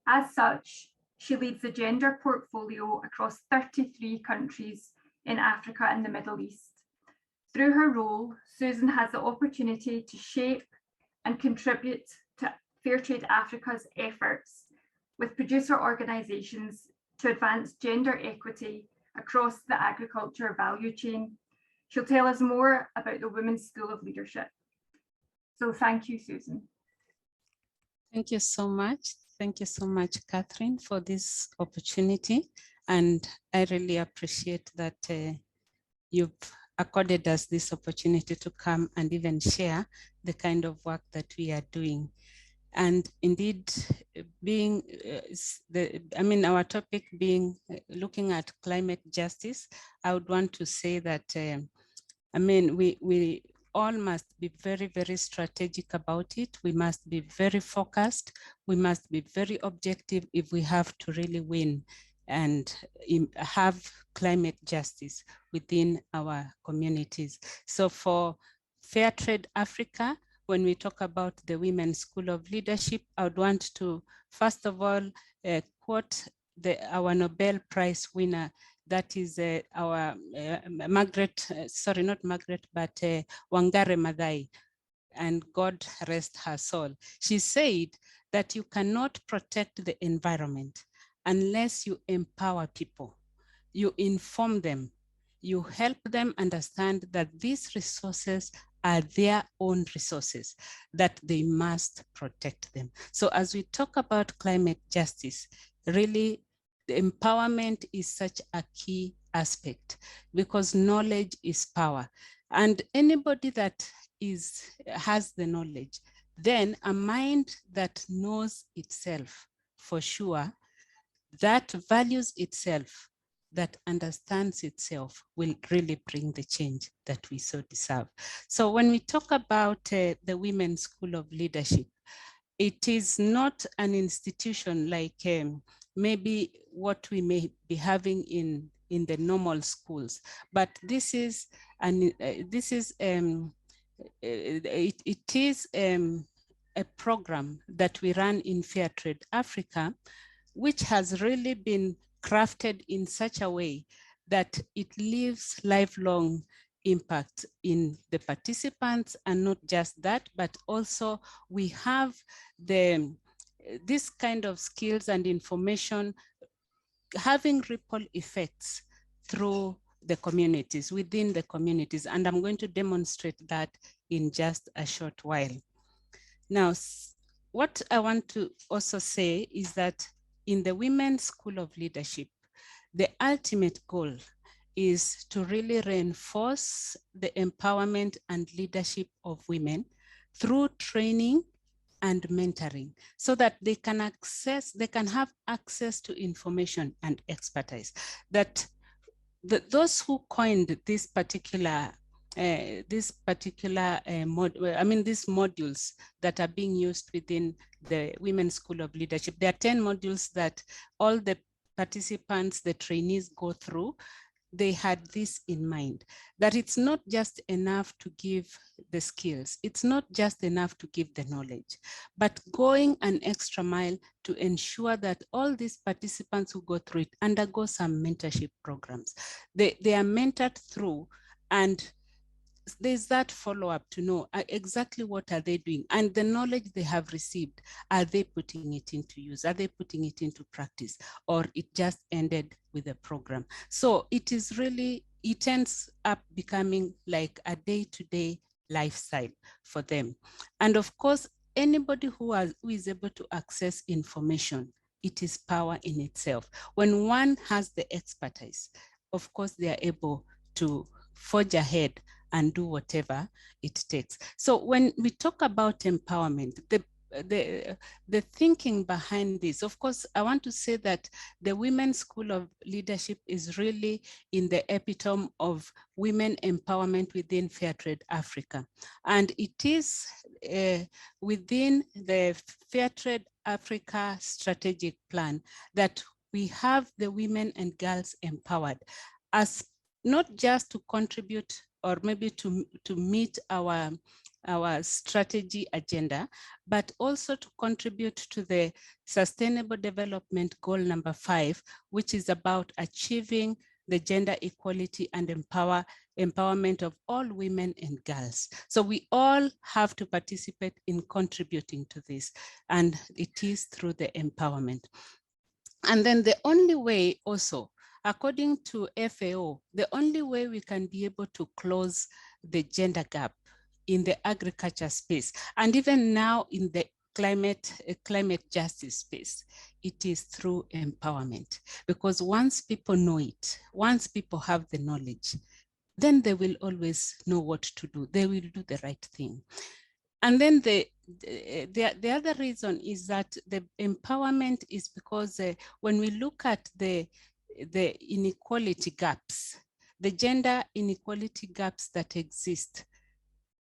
Speaker 2: As such, she leads the gender portfolio across 33 countries in Africa and the Middle East. Through her role, Susan has the opportunity to shape and contribute to Fairtrade Africa's efforts with producer organisations to advance gender equity across the agriculture value chain. She'll tell us more about the Women's School of Leadership. So thank you, Susan.
Speaker 6: Thank you so much. Thank you so much, Catherine, for this opportunity. And I really appreciate that you've accorded us this opportunity to come and even share the kind of work that we are doing. And indeed, being our topic being looking at climate justice, I would want to say that, we all must be very, very strategic about it. We must be very focused. We must be very objective if we have to really win and have climate justice within our communities. So for Fairtrade Africa, when we talk about the Women's School of Leadership, I would want to, first of all, quote our Nobel Prize winner, that is our Margaret, sorry, not Margaret, but Wangari Maathai, and God rest her soul. She said that you cannot protect the environment unless you empower people, you inform them, you help them understand that these resources are their own resources, that they must protect them. So as we talk about climate justice, really, the empowerment is such a key aspect because knowledge is power. And anybody that has the knowledge, then a mind that knows itself for sure, that values itself, that understands itself, will really bring the change that we so deserve. So when we talk about the Women's School of Leadership, it is not an institution like maybe what we may be having in the normal schools, but this is a program that we run in Fairtrade Africa, which has really been crafted in such a way that it leaves lifelong impact in the participants. And not just that, but also we have this kind of skills and information having ripple effects through the communities, within the communities. And I'm going to demonstrate that in just a short while. Now, what I want to also say is that in the Women's School of Leadership, the ultimate goal is to really reinforce the empowerment and leadership of women through training and mentoring, so that they can have access to information and expertise. That those who coined this particular these modules that are being used within the Women's School of Leadership, there are 10 modules that all the participants, the trainees, go through. they had this in mind, that it's not just enough to give the skills, it's not just enough to give the knowledge, but going an extra mile to ensure that all these participants who go through it undergo some mentorship programs. They are mentored through, and there's that follow-up to know exactly what are they doing, and the knowledge they have received, are they putting it into use? Are they putting it into practice? Or it just ended with a program? So it is really, it ends up becoming like a day-to-day lifestyle for them. And of course, anybody who is able to access information, it is power in itself. When one has the expertise, of course, they are able to forge ahead and do whatever it takes. So when we talk about empowerment, the thinking behind this, of course, I want to say that the Women's School of Leadership is really in the epitome of women empowerment within Fairtrade Africa. And it is within the Fairtrade Africa strategic plan that we have the women and girls empowered, as not just to contribute or maybe to meet our strategy agenda, but also to contribute to the Sustainable Development Goal number 5, which is about achieving the gender equality and empowerment of all women and girls. So we all have to participate in contributing to this, and it is through the empowerment. And then the only way also, according to FAO, the only way we can be able to close the gender gap in the agriculture space, and even now in the climate justice space, it is through empowerment. Because once people know it, once people have the knowledge, then they will always know what to do. They will do the right thing. And then the other reason is that the empowerment is because when we look at the inequality gaps, the gender inequality gaps that exist,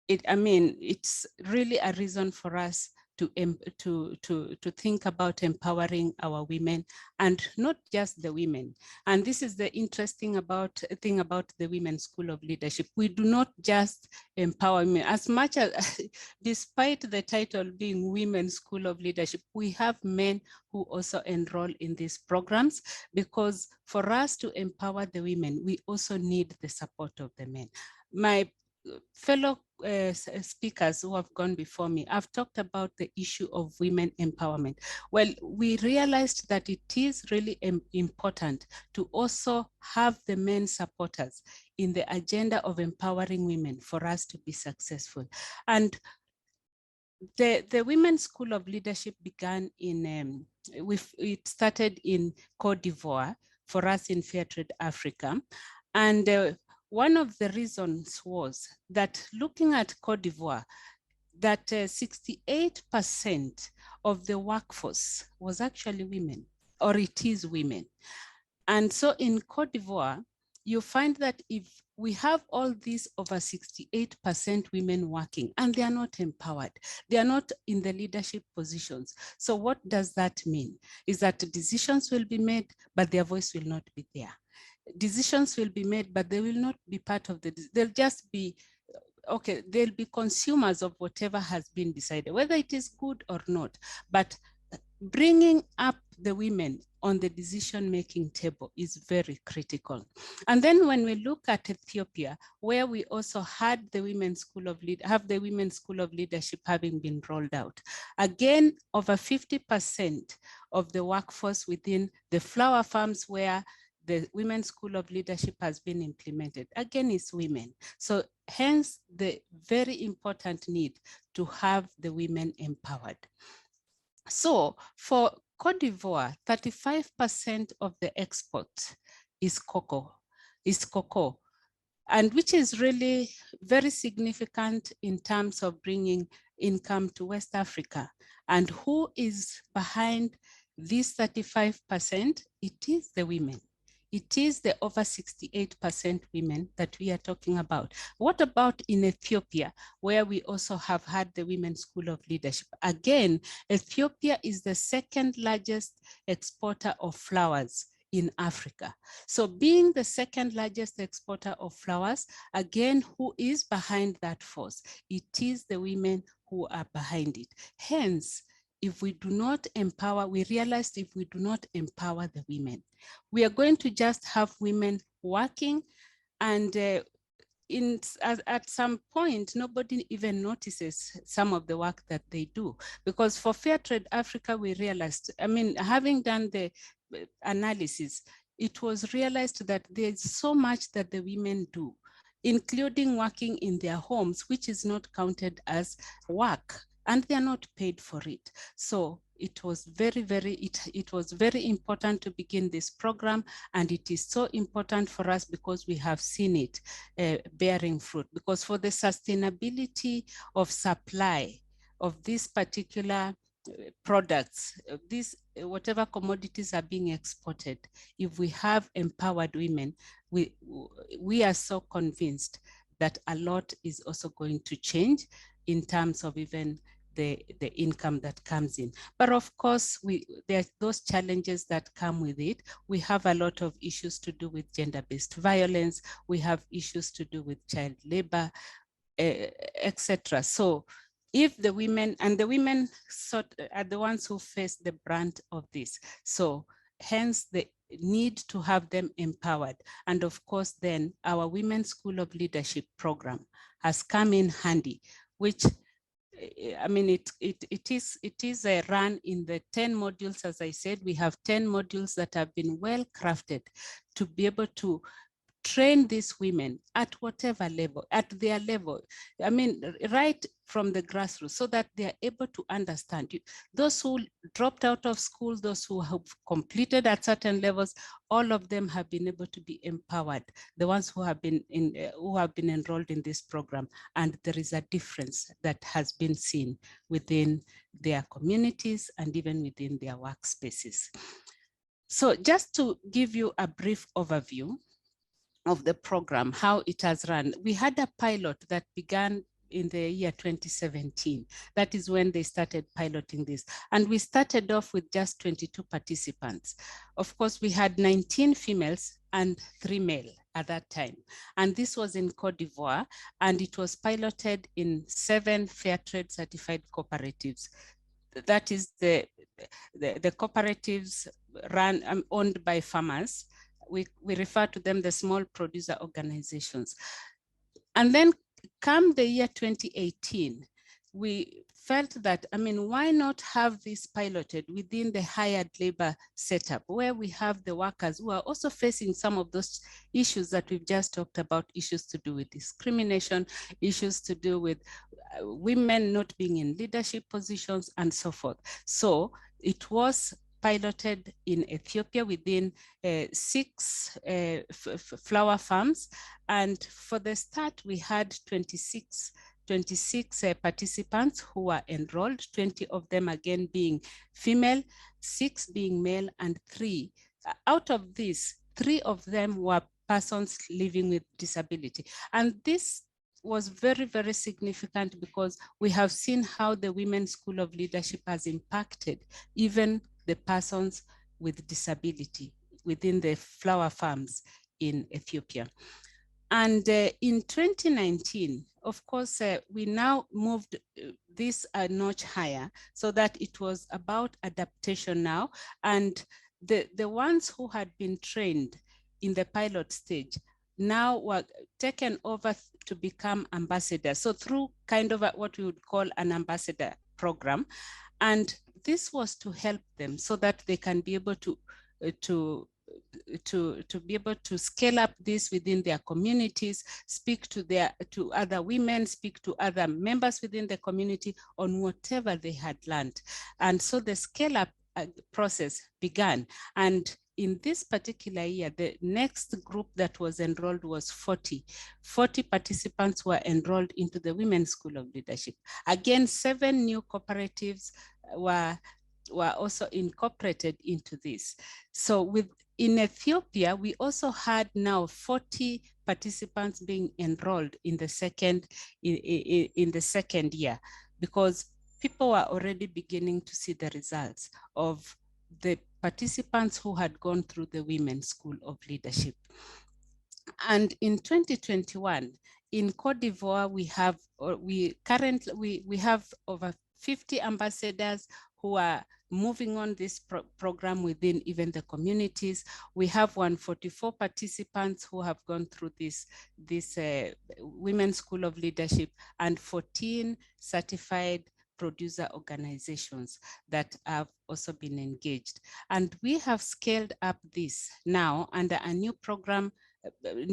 Speaker 6: it's really a reason for us to think about empowering our women, and not just the women. And this is the interesting thing about the Women's School of Leadership. We do not just empower women, as much as, despite the title being Women's School of Leadership, we have men who also enroll in these programs, because for us to empower the women, we also need the support of the men. My fellow speakers who have gone before me, I've talked about the issue of women empowerment. Well, we realized that it is really important to also have the men supporters in the agenda of empowering women for us to be successful. And the Women's School of Leadership began in, it started in Cote d'Ivoire for us in Fairtrade Africa. And one of the reasons was that, looking at Cote d'Ivoire, that 68% of the workforce was actually women, or it is women. And so in Cote d'Ivoire, you find that if we have all these over 68% women working, and they are not empowered, they are not in the leadership positions. So what does that mean? Is that decisions will be made, but their voice will not be there. Decisions will be made, but they will not be part of they'll just be, okay, they'll be consumers of whatever has been decided, whether it is good or not. But bringing up the women on the decision-making table is very critical. And then when we look at Ethiopia, where we also had the Women's School of Leadership having been rolled out, again, over 50% of the workforce within the flower farms where the Women's School of Leadership has been implemented, again, is women. So hence the very important need to have the women empowered. So for Cote d'Ivoire, 35% of the export is cocoa, and which is really very significant in terms of bringing income to West Africa. And who is behind this 35%? It is the women. It is the over 68% women that we are talking about. What about in Ethiopia, where we also have had the Women's School of Leadership? Again, Ethiopia is the second largest exporter of flowers in Africa. So being the second largest exporter of flowers, again, who is behind that force? It is the women who are behind it. Hence, if we do not empower, we realized if we do not empower the women, we are going to just have women working, and at some point, nobody even notices some of the work that they do. Because for Fairtrade Africa, we realized, I mean, having done the analysis, it was realized that there's so much that the women do, including working in their homes, which is not counted as work, and they're not paid for it. So it was very important to begin this program, and it is so important for us because we have seen it bearing fruit. Because for the sustainability of supply of these particular products, these whatever commodities are being exported, if we have empowered women, we are so convinced that a lot is also going to change in terms of even the income that comes in. But of course, there are those challenges that come with it. We have a lot of issues to do with gender-based violence. We have issues to do with child labor, etc. So if the women, and the women are the ones who face the brunt of this. So hence the need to have them empowered. And of course, then our Women's School of Leadership program has come in handy, which, I mean, it is a run in the 10 modules. As I said, we have 10 modules that have been well crafted to be able to train these women at whatever level, at their level. I mean, right from the grassroots, so that they are able to understand. Those who dropped out of school, those who have completed at certain levels, all of them have been able to be empowered. The ones who have been enrolled in this program, and there is a difference that has been seen within their communities and even within their workspaces. So just to give you a brief overview of the program, how it has run. We had a pilot that began in the year 2017. That is when they started piloting this. And we started off with just 22 participants. Of course, we had 19 females and 3 male at that time. And this was in Cote d'Ivoire, and it was piloted in 7 Fairtrade certified cooperatives. That is the cooperatives run, owned by farmers. We refer to them the small producer organizations. And then come the year 2018, we felt that, I mean, why not have this piloted within the hired labor setup, where we have the workers who are also facing some of those issues that we've just talked about, issues to do with discrimination, issues to do with women not being in leadership positions, and so forth. So it was piloted in Ethiopia within 6 flower farms. And for the start, we had 26 participants who were enrolled, 20 of them again being female, 6 being male, and 3. Out of these, 3 of them were persons living with disability. And this was very, very significant because we have seen how the Women's School of Leadership has impacted even the persons with disability within the flower farms in Ethiopia. And in 2019, of course, we now moved this a notch higher, so that it was about adaptation now. And the ones who had been trained in the pilot stage now were taken over to become ambassadors. So through kind of what we would call an ambassador program. And this was to help them so that they can be able to be able to scale up this within their communities, speak to other women, speak to other members within the community on whatever they had learned. And so the scale up process began. And in this particular year, the next group that was enrolled was 40. 40 participants were enrolled into the Women's School of Leadership. Again, 7 new cooperatives were also incorporated into this. So in Ethiopia, we also had now 40 participants being enrolled in the second year, because people were already beginning to see the results of the participants who had gone through the Women's School of Leadership. And in 2021, in Cote d'Ivoire, we have over 50 ambassadors who are moving on this program within even the communities. We have 144 participants who have gone through this Women's School of Leadership, and 14 certified producer organizations that have also been engaged. And we have scaled up this now under a new program,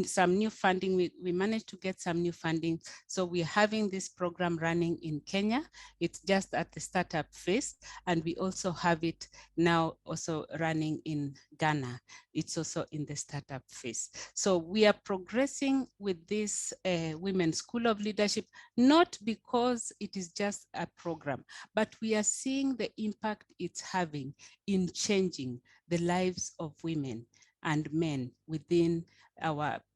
Speaker 6: some new funding. We managed to get some new funding. So we're having this program running in Kenya. It's just at the startup phase. And we also have it now also running in Ghana. It's also in the startup phase. So we are progressing with this Women's School of Leadership, not because it is just a program, but we are seeing the impact it's having in changing the lives of women and men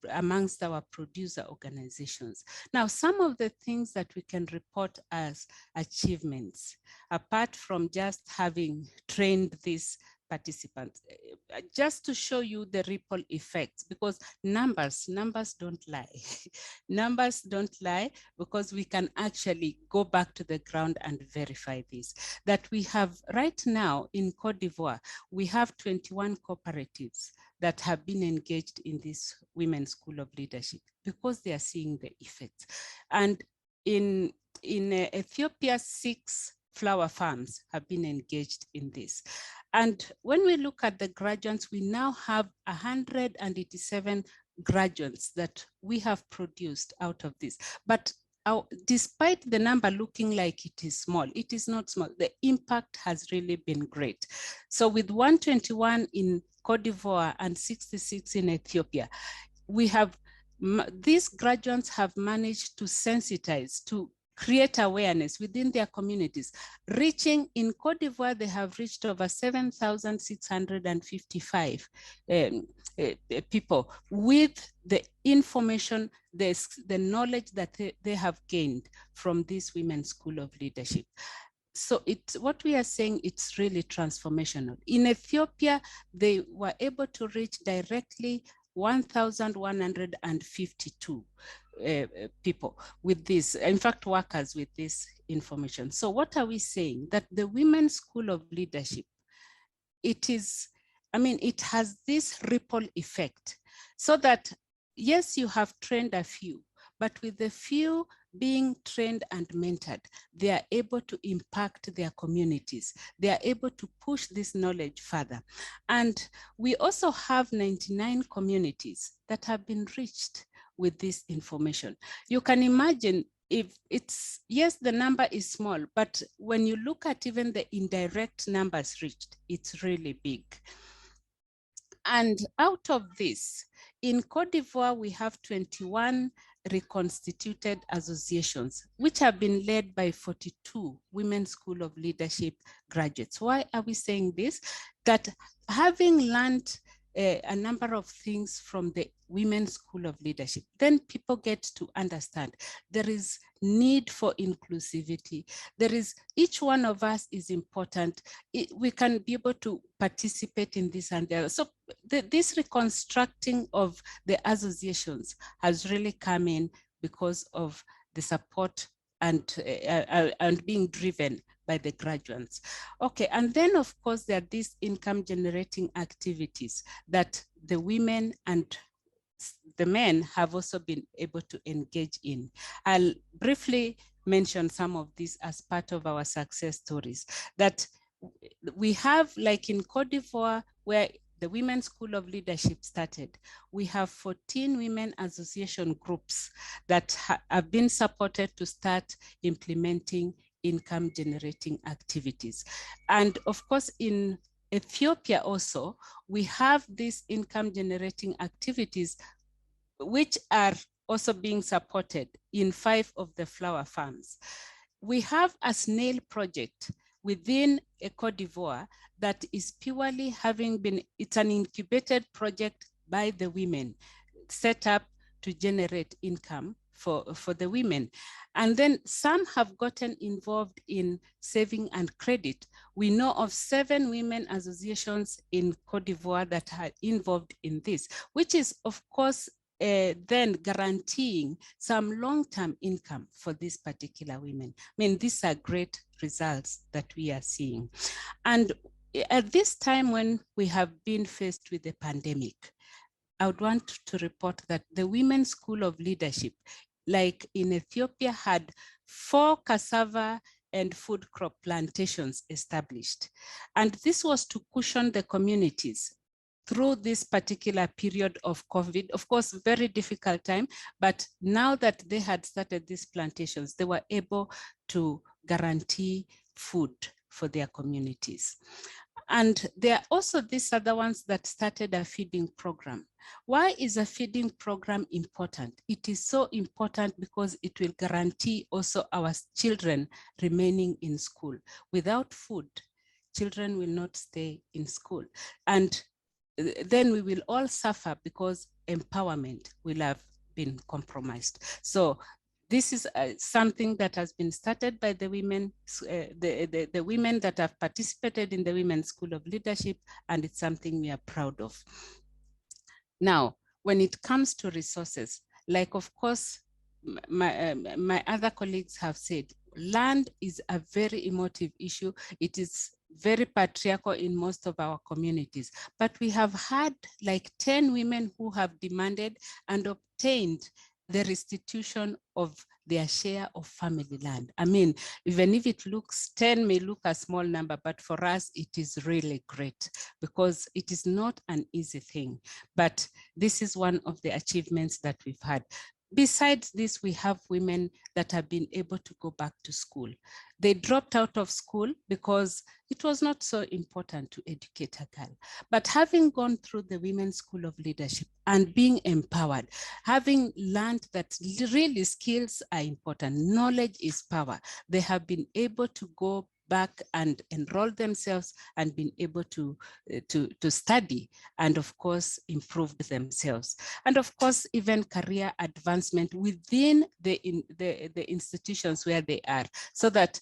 Speaker 6: amongst our producer organizations. Now, some of the things that we can report as achievements, apart from just having trained these participants, just to show you the ripple effects, because numbers don't lie. Numbers don't lie, because we can actually go back to the ground and verify this. That we have right now in Cote d'Ivoire, we have 21 cooperatives that have been engaged in this Women's School of Leadership because they are seeing the effects. And in Ethiopia, 6 flower farms have been engaged in this. And when we look at the graduates, we now have 187 graduates that we have produced out of this. But despite the number looking like it is small, it is not small. The impact has really been great. So with 121 in Cote d'Ivoire and 66 in Ethiopia, these graduates have managed to sensitize, to create awareness within their communities. Reaching in Cote d'Ivoire, they have reached over 7,655 people with the information, the knowledge that they have gained from this Women's School of Leadership. So what we are saying, it's really transformational. In Ethiopia, they were able to reach directly 1,152 people with this, in fact, workers with this information. So what are we saying? That the Women's School of Leadership, it has this ripple effect, so that, yes, you have trained a few, but with the few being trained and mentored, they are able to impact their communities. They are able to push this knowledge further. And we also have 99 communities that have been reached with this information. You can imagine, if it's, yes, the number is small, but when you look at even the indirect numbers reached, it's really big. And out of this, in Cote d'Ivoire, we have 21 reconstituted associations, which have been led by 42 Women's School of Leadership graduates. Why are we saying this? That having learned a number of things from the Women's School of Leadership, then people get to understand there is need for inclusivity. Each one of us is important. We can be able to participate in this and that. So this reconstructing of the associations has really come in because of the support and being driven by the graduates. Okay, and then of course there are these income generating activities that the women and the men have also been able to engage in. I'll briefly mention some of these as part of our success stories that we have, like in Cote d'Ivoire, where the Women's School of Leadership started. We have 14 women association groups that have been supported to start implementing income generating activities. And of course, in Ethiopia also, we have these income generating activities which are also being supported in 5 of the flower farms. We have a snail project within Cote d'Ivoire that is purely it's an incubated project by the women set up to generate income for the women. And then some have gotten involved in saving and credit. We know of 7 women associations in Cote d'Ivoire that are involved in this, which is of course then guaranteeing some long-term income for these particular women. I mean, these are great results that we are seeing. And at this time when we have been faced with the pandemic, I would want to report that the Women's School of Leadership, like in Ethiopia, had 4 cassava and food crop plantations established. And this was to cushion the communities through this particular period of COVID. Of course, very difficult time, but now that they had started these plantations, they were able to guarantee food for their communities. And there are also these other ones that started a feeding program. Why is a feeding program important? It is so important because it will guarantee also our children remaining in school. Without food, children will not stay in school. And then we will all suffer because empowerment will have been compromised. So this is something that has been started by the women, the women that have participated in the Women's School of Leadership, and it's something we are proud of. Now, when it comes to resources, like of course, my other colleagues have said, land is a very emotive issue. It is very patriarchal in most of our communities, but we have had like 10 women who have demanded and obtained the restitution of their share of family land. I mean, even if it looks, 10 may look a small number, but for us, it is really great because it is not an easy thing. But this is one of the achievements that we've had. Besides this, we have women that have been able to go back to school. They dropped out of school because it was not so important to educate a girl. But having gone through the Women's School of Leadership and being empowered, having learned that really skills are important, knowledge is power, they have been able to go back and enroll themselves and been able to study and of course improve themselves. And of course, even career advancement within the institutions where they are, so that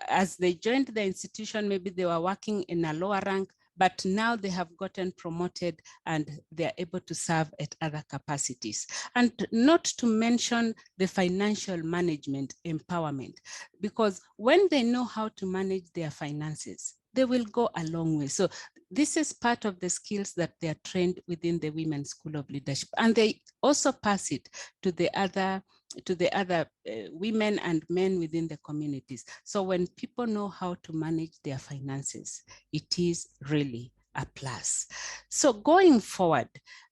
Speaker 6: as they joined the institution, maybe they were working in a lower rank, but now they have gotten promoted and they're able to serve at other capacities. And not to mention the financial management empowerment, because when they know how to manage their finances, they will go a long way. So this is part of the skills that they are trained within the Women's School of Leadership. And they also pass it to the other women and men within the communities. So when people know how to manage their finances, it is really a plus. So going forward,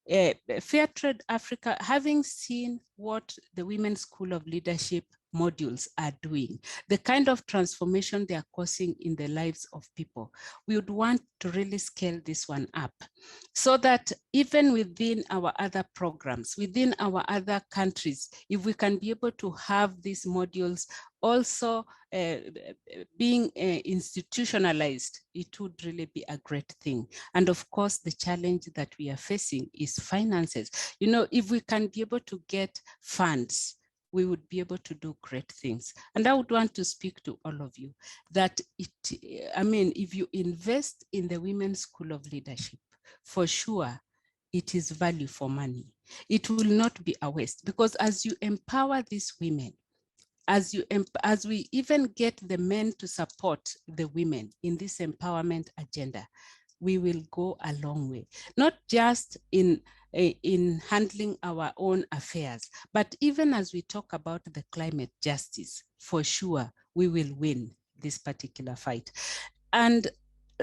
Speaker 6: Fairtrade Africa, having seen what the Women's School of Leadership modules are doing, the kind of transformation they are causing in the lives of people, we would want to really scale this one up so that even within our other programs, within our other countries, if we can be able to have these modules also being institutionalized, it would really be a great thing. And of course, the challenge that we are facing is finances. You know, if we can be able to get funds, we would be able to do great things. And I would want to speak to all of you that if you invest in the Women's School of Leadership, for sure, it is value for money. It will not be a waste, because as you empower these women, as we even get the men to support the women in this empowerment agenda, we will go a long way, not just in handling our own affairs, but even as we talk about the climate justice, for sure, we will win this particular fight. And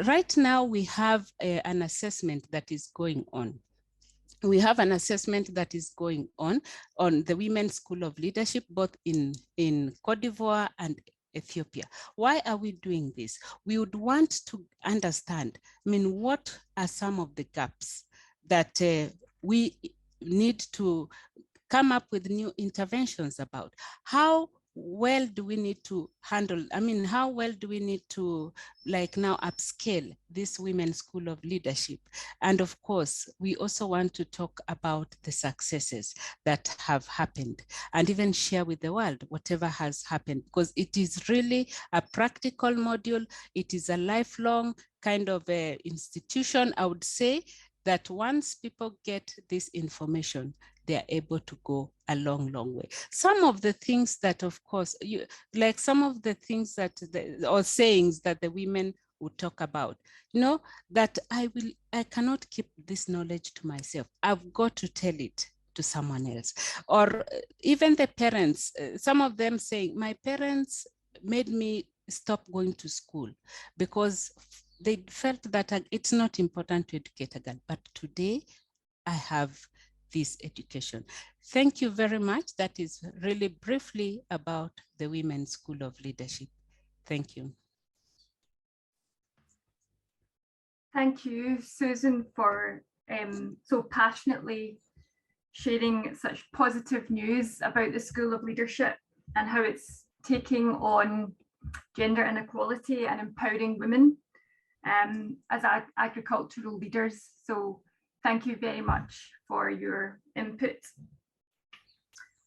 Speaker 6: right now we have an assessment that is going on. We have an assessment that is going on the Women's School of Leadership, both in Cote d'Ivoire and Ethiopia. Why are we doing this? We would want to understand, what are some of the gaps that we need to come up with new interventions about? How well do we need to handle, how well do we need to now upscale this Women's School of Leadership? And of course, we also want to talk about the successes that have happened and even share with the world whatever has happened, because it is really a practical module. It is a lifelong kind of a institution, I would say, that once people get this information, they are able to go a long, long way. Some of the things that, of course, some of the things that, or sayings that the women would talk about, that I cannot keep this knowledge to myself. I've got to tell it to someone else. Or even the parents, some of them saying, my parents made me stop going to school because they felt that it's not important to educate a girl, but today I have this education. Thank you very much. That is really briefly about the Women's School of Leadership. Thank you.
Speaker 2: Thank you, Susan, for so passionately sharing such positive news about the School of Leadership and how it's taking on gender inequality and empowering women as agricultural leaders. So thank you very much for your input.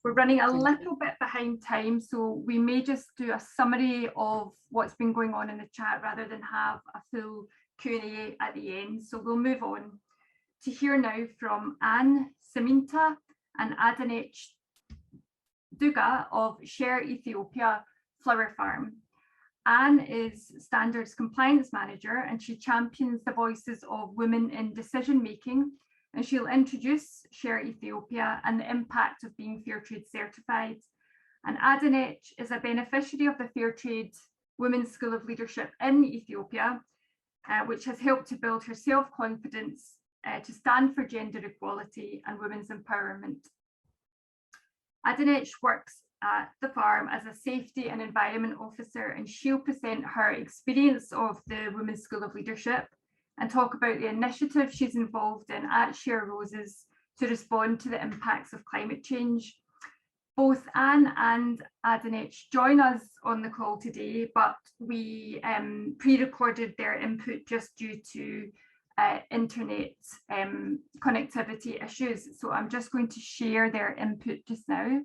Speaker 2: We're running a little bit behind time, so we may just do a summary of what's been going on in the chat rather than have a full Q&A at the end. So we'll move on to hear now from Siminta and Adanech Duga of Sher Ethiopia Flower Farm. Anne is Standards Compliance Manager, and she champions the voices of women in decision making, and she'll introduce Sher Ethiopia and the impact of being Fairtrade certified. And Adanech is a beneficiary of the Fairtrade Women's School of Leadership in Ethiopia, which has helped to build her self-confidence to stand for gender equality and women's empowerment. Adanech works at the farm as a safety and environment officer, and she'll present her experience of the Women's School of Leadership and talk about the initiative she's involved in at Share Roses to respond to the impacts of climate change. Both Anne and Adanech join us on the call today, but we pre-recorded their input just due to internet connectivity issues. So I'm just going to share their input just now.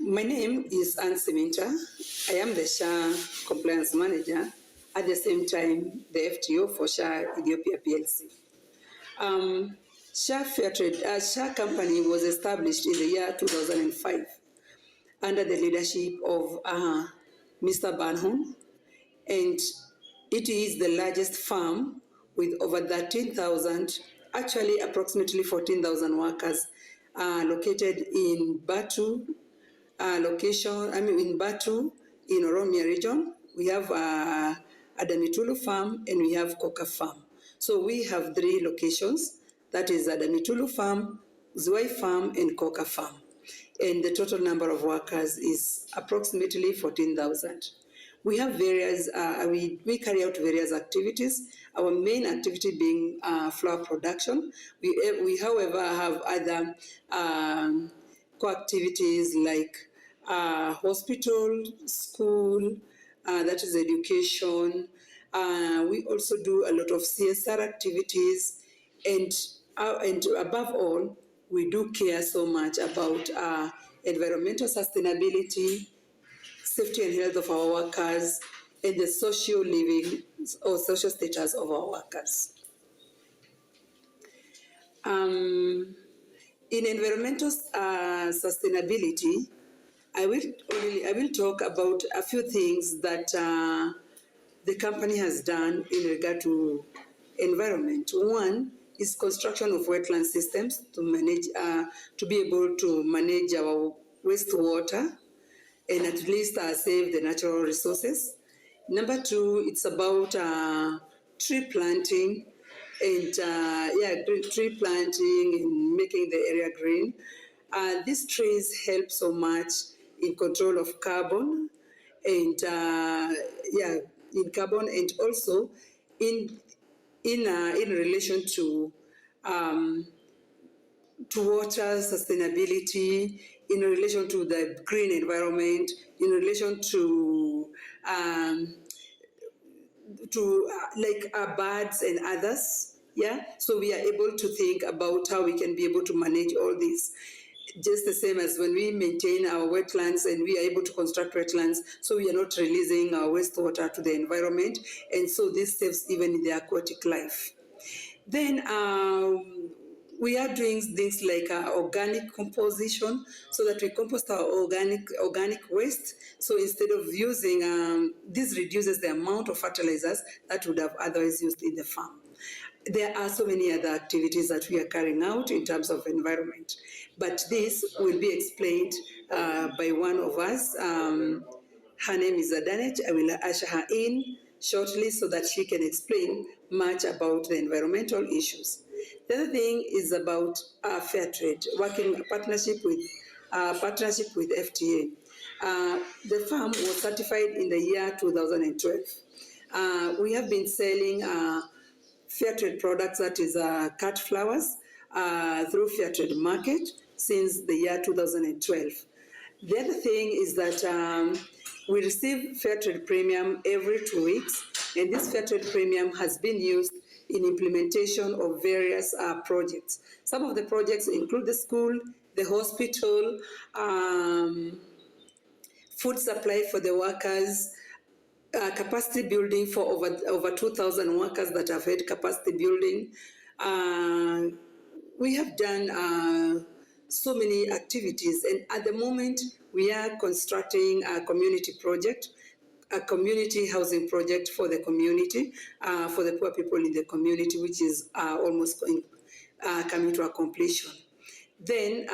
Speaker 7: My name is Siminta. I am the Sher Compliance Manager, at the same time the FTO for Sher Ethiopia PLC. Sher Fairtrade, Sher company was established in the year 2005 under the leadership of Mr. Barnham, and it is the largest farm with over 13,000, actually approximately 14,000 workers located in Batu, in Batu, in Oromia region. We have Adanitulu farm and we have Koka farm. So we have 3 locations, that is Adanitulu farm, Zwei farm and Koka farm. And the total number of workers is approximately 14,000. We have various, we carry out various activities, our main activity being flower production. We however have other co-activities like hospital, school, that is education. We also do a lot of CSR activities, and above all, we do care so much about environmental sustainability, safety and health of our workers, and the social living or social status of our workers. In environmental sustainability, I will talk about a few things that the company has done in regard to environment. One is construction of wetland systems to manage, to be able to manage our wastewater and at least save the natural resources. Number 2, it's about tree planting and tree planting and making the area green. These trees help so much in control of carbon, and in carbon, and also in relation to water sustainability, in relation to the green environment, in relation to birds and others. Yeah, so we are able to think about how we can be able to manage all this. Just the same as when we maintain our wetlands and we are able to construct wetlands, so we are not releasing our wastewater to the environment, and so this saves even in the aquatic life. Then we are doing things like organic composition, so that we compost our organic waste. So instead of using, this reduces the amount of fertilizers that would have otherwise used in the farm. There are so many other activities that we are carrying out in terms of environment, but this will be explained by one of us. Her name is Adanech. I will usher her in shortly so that she can explain much about the environmental issues. The other thing is about Fairtrade, working partnership with FTA. The farm was certified in the year 2012. We have been selling Fairtrade products, that is cut flowers, through Fairtrade Market since the year 2012. The other thing is that we receive Fairtrade Premium every 2 weeks, and this Fairtrade Premium has been used in implementation of various projects. Some of the projects include the school, the hospital, food supply for the workers, capacity building for over 2,000 workers that have had capacity building. We have done so many activities, and at the moment we are constructing a community project, a community housing project for the community, for the poor people in the community, which is almost coming to a completion. Then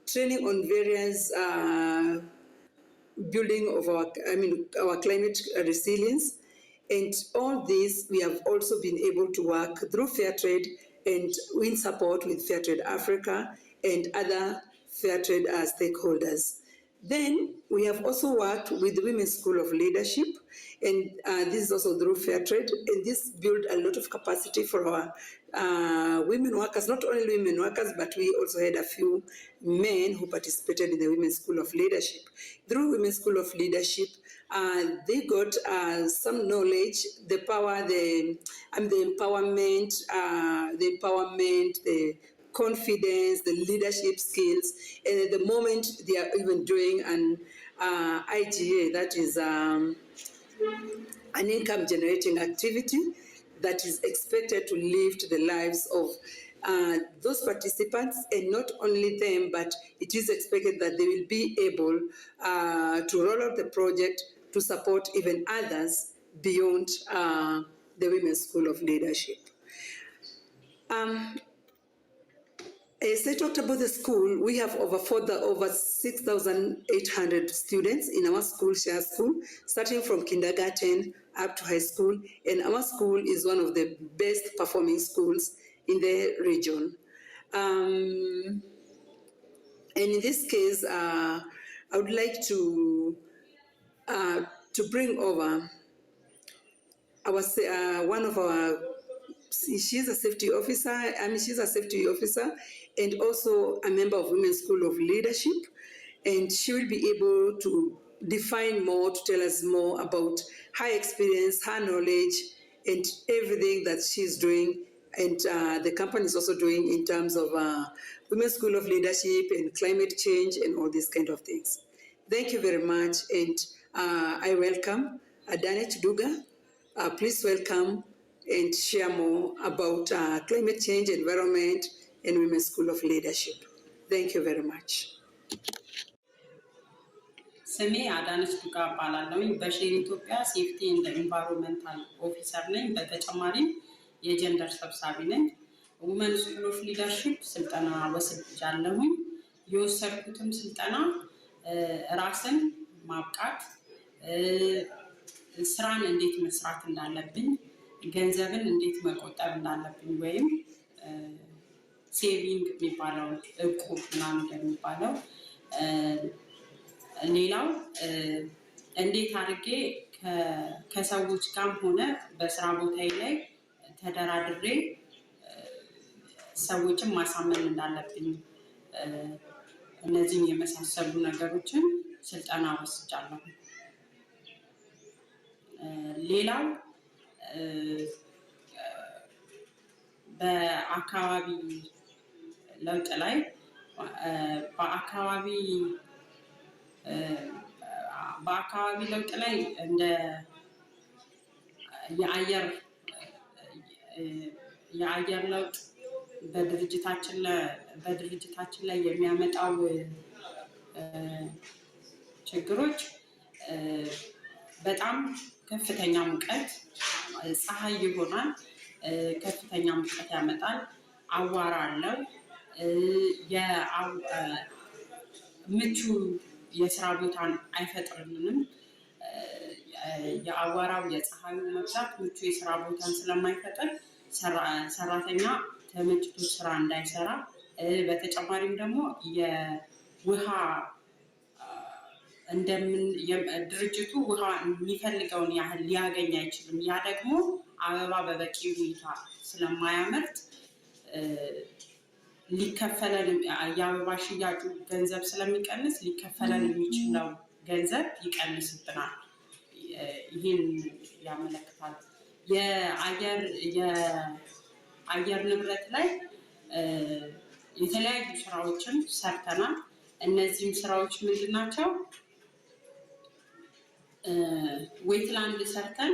Speaker 7: training on various building of our climate resilience, and all this we have also been able to work through Fairtrade and in support with Fairtrade Africa and other Fairtrade stakeholders. Then we have also worked with the Women's School of Leadership, and this is also through Fairtrade, and this built a lot of capacity for our women workers, not only women workers, but we also had a few men who participated in the Women's School of Leadership. Through Women's School of Leadership, they got some knowledge, the power, the empowerment, the confidence, the leadership skills, and at the moment they are even doing an IGA, that is an income generating activity that is expected to lift the lives of those participants, and not only them, but it is expected that they will be able to roll out the project to support even others beyond the Women's School of Leadership. As I talked about the school, we have over 6,800 students in our school, Sher School, starting from kindergarten up to high school, and our school is one of the best performing schools in the region. And in this case, I would like to bring over one of our, she's a safety officer, she's a safety officer and also a member of Women's School of Leadership, and she will be able to define more, to tell us more about her experience, her knowledge, and everything that she's doing, and the company is also doing in terms of Women's School of Leadership and climate change and all these kind of things. Thank you very much, and I welcome Adanech Duga. Please welcome and share more about climate change, environment, and Women's School of Leadership. Thank you very much.
Speaker 8: ስሜ አዳነች ዱጋ እባላለሁ። በሼር ኢትዮጵያ ሴፍቲ ኤንድ ኢንቫይሮንመንታል ኦፊሰር ነኝ። በተጨማሪም የጀንደር ሰብሳቢ ነኝ። ውመን ስኩል ኦፍ ሊደርሺፕ ስልጠና ወስጃለሁ። የወሰድኩትም ስልጠና ራስን ማብቃት፣ ስራን እንዴት መስራት እንዳለብኝ፣ ገንዘብን እንዴት መቆጠብ እንዳለብኝ ወይም ሴቪንግ የሚባለው እቁብ ምናምን የሚባለው ሌላው እንዴት አድርጌ ከሰዎች ጋር ሆነ በስራ ቦታዬ ላይ ተደራድሬ ሰዎችን ማሳመን እንዳለብኝ እነዚህን የመሳሰሉ ነገሮችን ስልጠና ወስጃለሁ። ሌላው በአካባቢ ለውጥ ላይ በአካባቢ ለውጥ ላይ እንደ የአየር ለውጥ በድርጅታችን ላይ የሚያመጣው ችግሮች በጣም ከፍተኛ ሙቀት ፀሐይ ይሆናል ከፍተኛ ሙቀት ያመጣል አዋራ አለው ምቹ የስራ ቦታን አይፈጥርልንም የአዋራው የፀሐዩ መብዛት ምቹ የስራ ቦታን ስለማይፈጥር ሰራተኛ ተመችቶ ስራ እንዳይሰራ በተጨማሪም ደግሞ የውሃ ድርጅቱ ውሃ የሚፈልገውን ያህል ሊያገኝ አይችልም ያ ደግሞ አበባ በበቂ ሁኔታ ስለማያመርት ሊከፈለን የአበባ ሽያጩ ገንዘብ ስለሚቀንስ ሊከፈለን የሚችለው ገንዘብ ይቀንስብናል ይህን ያመለክታል የአየር ንብረት ላይ የተለያዩ ስራዎችን ሰርተናል እነዚህም ስራዎች ምንድን ናቸው ዌትላንድ ሰርተን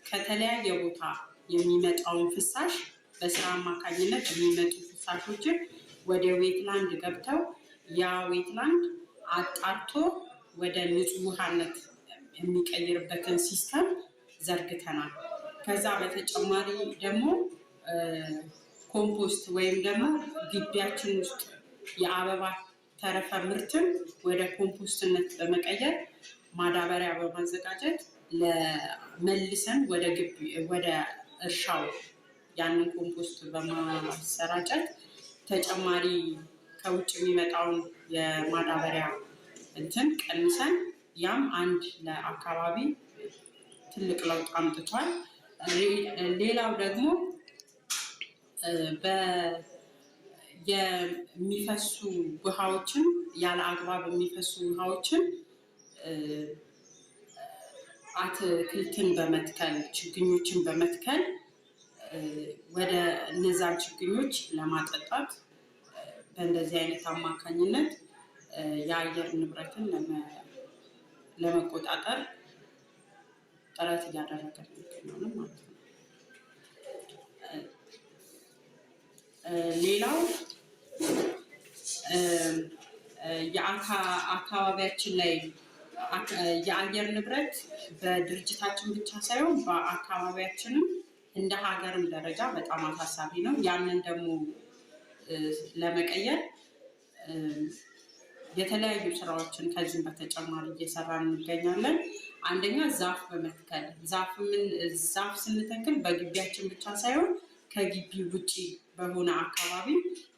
Speaker 8: ከተለያየ ቦታ የሚመጣውን ፍሳሽ በስራ አማካኝነት የሚመጡ ፍሳሾችን ወደ ዌትላንድ ገብተው ያ ዌትላንድ አጣርቶ ወደ ንጹህ ውሃነት የሚቀይርበትን ሲስተም ዘርግተናል ከዛ በተጨማሪ ደግሞ ኮምፖስት ወይም ደግሞ ግቢያችን ውስጥ የአበባ ተረፈ ምርትን ወደ ኮምፖስትነት በመቀየር ማዳበሪያ በማዘጋጀት ለመልሰን ወደ እርሻው ያንን ኮምፖስት በማሰራጨት ተጨማሪ ከውጭ የሚመጣውን የማዳበሪያ እንትን ቀንሰን ያም አንድ ለአካባቢ ትልቅ ለውጥ አምጥቷል ሌላው ደግሞ የሚፈሱ ውሃዎችን ያለ አግባብ የሚፈሱ ውሃዎችን አትክልትን በመትከል ችግኞችን በመትከል ወደ እነዛን ችግኞች ለማጠጣት በእንደዚህ አይነት አማካኝነት የአየር ንብረትን ለመቆጣጠር ጥረት እያደረገን ነው ማለት ነው ሌላው የአካባቢያችን ላይ የአየር ንብረት በድርጅታችን ብቻ ሳይሆን በአካባቢያችንም እንደ ሀገርም ደረጃ በጣም አሳሳቢ ነው ያንን ደግሞ ለመቀየር የተለያዩ ስራዎችን ከዚህም በተጨማሪ እየሰራን እንገኛለን አንደኛ ዛፍ በመትከል ዛፍ ስንተክል በግቢያችን ብቻ ሳይሆን ከግቢ ውጪ በሆነ አካባቢ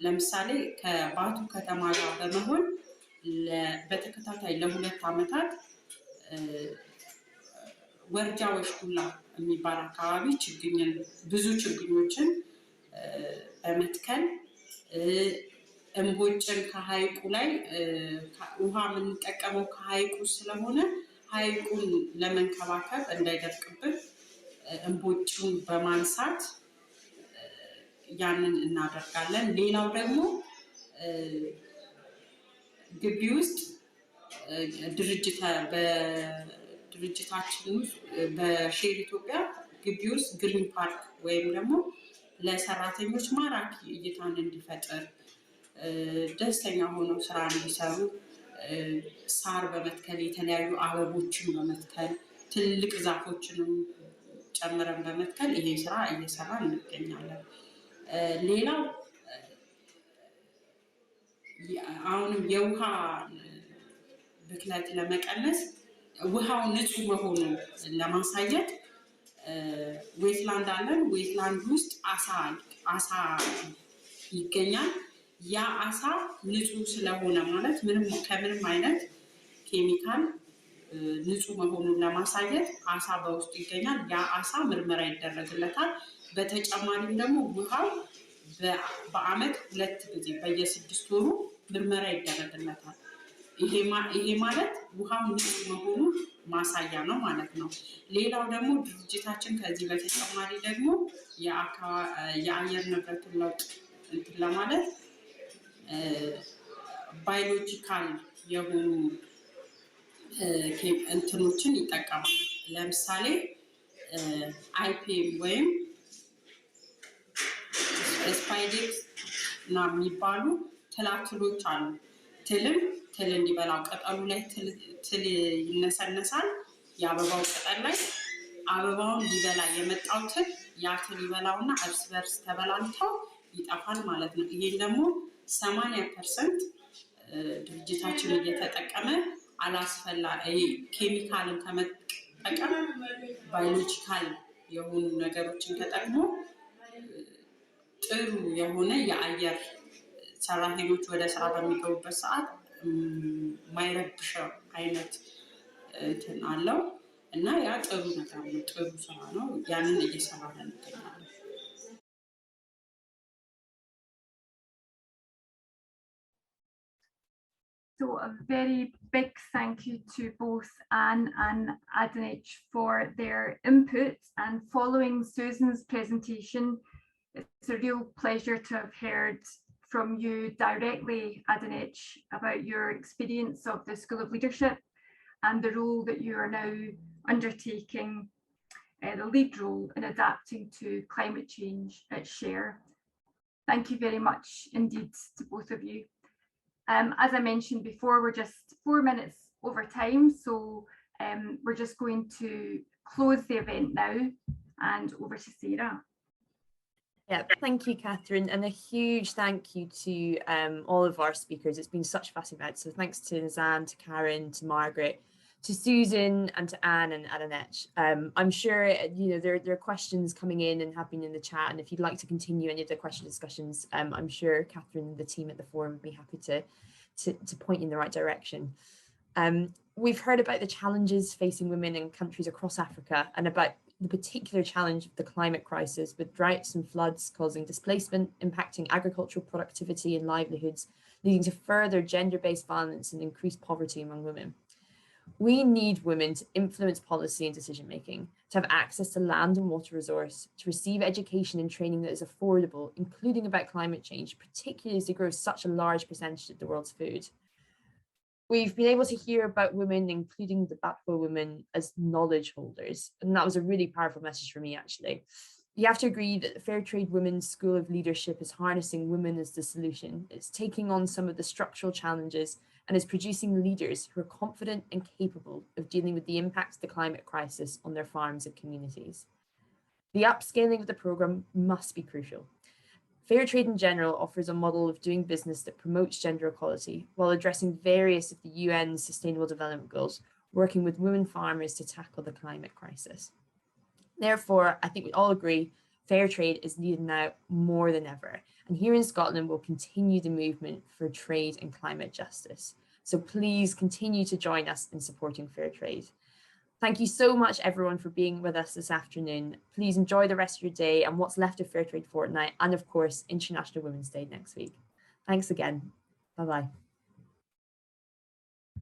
Speaker 8: ለምሳሌ ከባቱ ከተማ ጋር በመሆን በተከታታይ ለ2 ዓመታት ወርጃ ወሽኩላ የሚባል አካባቢ ብዙ ችግኞችን በመትከል እንቦጭን ከሀይቁ ላይ ውሃ የምንጠቀመው ከሀይቁ ስለሆነ ሀይቁን ለመንከባከብ እንዳይደርቅብን እንቦጭን በማንሳት ያንን እናደርጋለን ሌላው ደግሞ ግቢ ውስጥ በድርጅታችን በሼር ኢትዮጵያ ግቢ ውስጥ ግሪን ፓርክ ወይም ደግሞ ለሰራተኞች ማራኪ እይታን እንዲፈጥር ደስተኛ ሆነው ስራ እንዲሰሩ ሳር በመትከል የተለያዩ አበቦችን በመትከል ትልቅ ዛፎችንም ጨምረን በመትከል ይሄ ስራ እየሰራን እንገኛለን ሌላው አሁንም የውሃ ብክለት ለመቀነስ ውሃው ንጹህ መሆኑን ለማሳየት ዌትላንድ አለን። ዌትላንድ ውስጥ አሳ ይገኛል። ያ አሳ ንጹህ ስለሆነ ማለት ከምንም አይነት ኬሚካል ንጹህ መሆኑን ለማሳየት አሳ በውስጡ ይገኛል። ያ አሳ ምርመራ ይደረግለታል። በተጨማሪም ደግሞ ውሃው በአመት 2 ጊዜ በየ6 ወሩ ምርመራ ይደረግለታል። ይሄ ማለት ውሃው ንጹህ መሆኑን ማሳያ ነው ማለት ነው። ሌላው ደግሞ ድርጅታችን ከዚህ በተጨማሪ ደግሞ የአየር ንብረት ለውጥ ለማለት ባዮሎጂካል የሆኑ እንትኖችን ይጠቀማል። ለምሳሌ አይፒኤም ወይም ስፓይዴክስ እና የሚባሉ ትላትሎች አሉ። ትል እንዲበላው ቅጠሉ ላይ ትል ይነሰነሳል። የአበባው ቅጠል ላይ አበባውን ሊበላ የመጣው ትል ያ ትል ይበላውና እርስ በርስ ተበላልተው ይጠፋል ማለት ነው። ይሄን ደግሞ 80% ድርጅታችን እየተጠቀመ አላስፈላጊ ኬሚካልን ከመጠቀም ባዮሎጂካል የሆኑ ነገሮችን ተጠቅሞ ጥሩ የሆነ የአየር ሰራተኞች ወደ ስራ በሚገቡበት ሰዓት ማይረብሸው አይነት እንትን አለው እና ያ ጥሩ ነገር ነው። ጥሩ ስራ ነው። ያንን እየሰራን እንገኛለን።
Speaker 2: So a very big thank you to both Anne and Adanech for their input, and following Susan's presentation, it's a real pleasure to have heard from you directly, Adanech, about your experience of the School of Leadership and the role that you are now undertaking, the lead role in adapting to climate change at Sher. Thank you very much indeed to both of you. As I mentioned before, we're just 4 minutes over time, so we're just going to close the event now, and over to Sarah.
Speaker 1: Yeah, thank you, Catherine, and a huge thank you to all of our speakers. It's been such a fascinating event. So thanks to Zaya, to Karin, to Margaret, to Susan, and to Anne and Adanech. I'm sure there are questions coming in and have been in the chat, and if you'd like to continue any of the question discussions, I'm sure Catherine and the team at the forum would be happy to point you in the right direction. We've heard about the challenges facing women in countries across Africa, and about the particular challenge of the climate crisis, with droughts and floods causing displacement, impacting agricultural productivity and livelihoods, leading to further gender-based violence and increased poverty among women. We need women to influence policy and decision-making, to have access to land and water resource, to receive education and training that is affordable, including about climate change, particularly as they grow such a large percentage of the world's food. We've been able to hear about women, including the Babirye women, as knowledge holders. And that was a really powerful message for me, actually. You have to agree that the Fairtrade Women's School of Leadership is harnessing women as the solution. It's taking on some of the structural challenges and is producing leaders who are confident and capable of dealing with the impacts of the climate crisis on their farms and communities. The upscaling of the programme must be crucial. Fairtrade in general offers a model of doing business that promotes gender equality while addressing various of the UN's Sustainable Development Goals, working with women farmers to tackle the climate crisis. Therefore, I think we all agree Fairtrade is needed now more than ever. And here in Scotland, we'll continue the movement for trade and climate justice. So please continue to join us in supporting Fairtrade. Thank you so much, everyone, for being with us this afternoon. Please enjoy the rest of your day and what's left of Fairtrade Fortnight, and of course, International Women's Day next week. Thanks again. Bye-bye.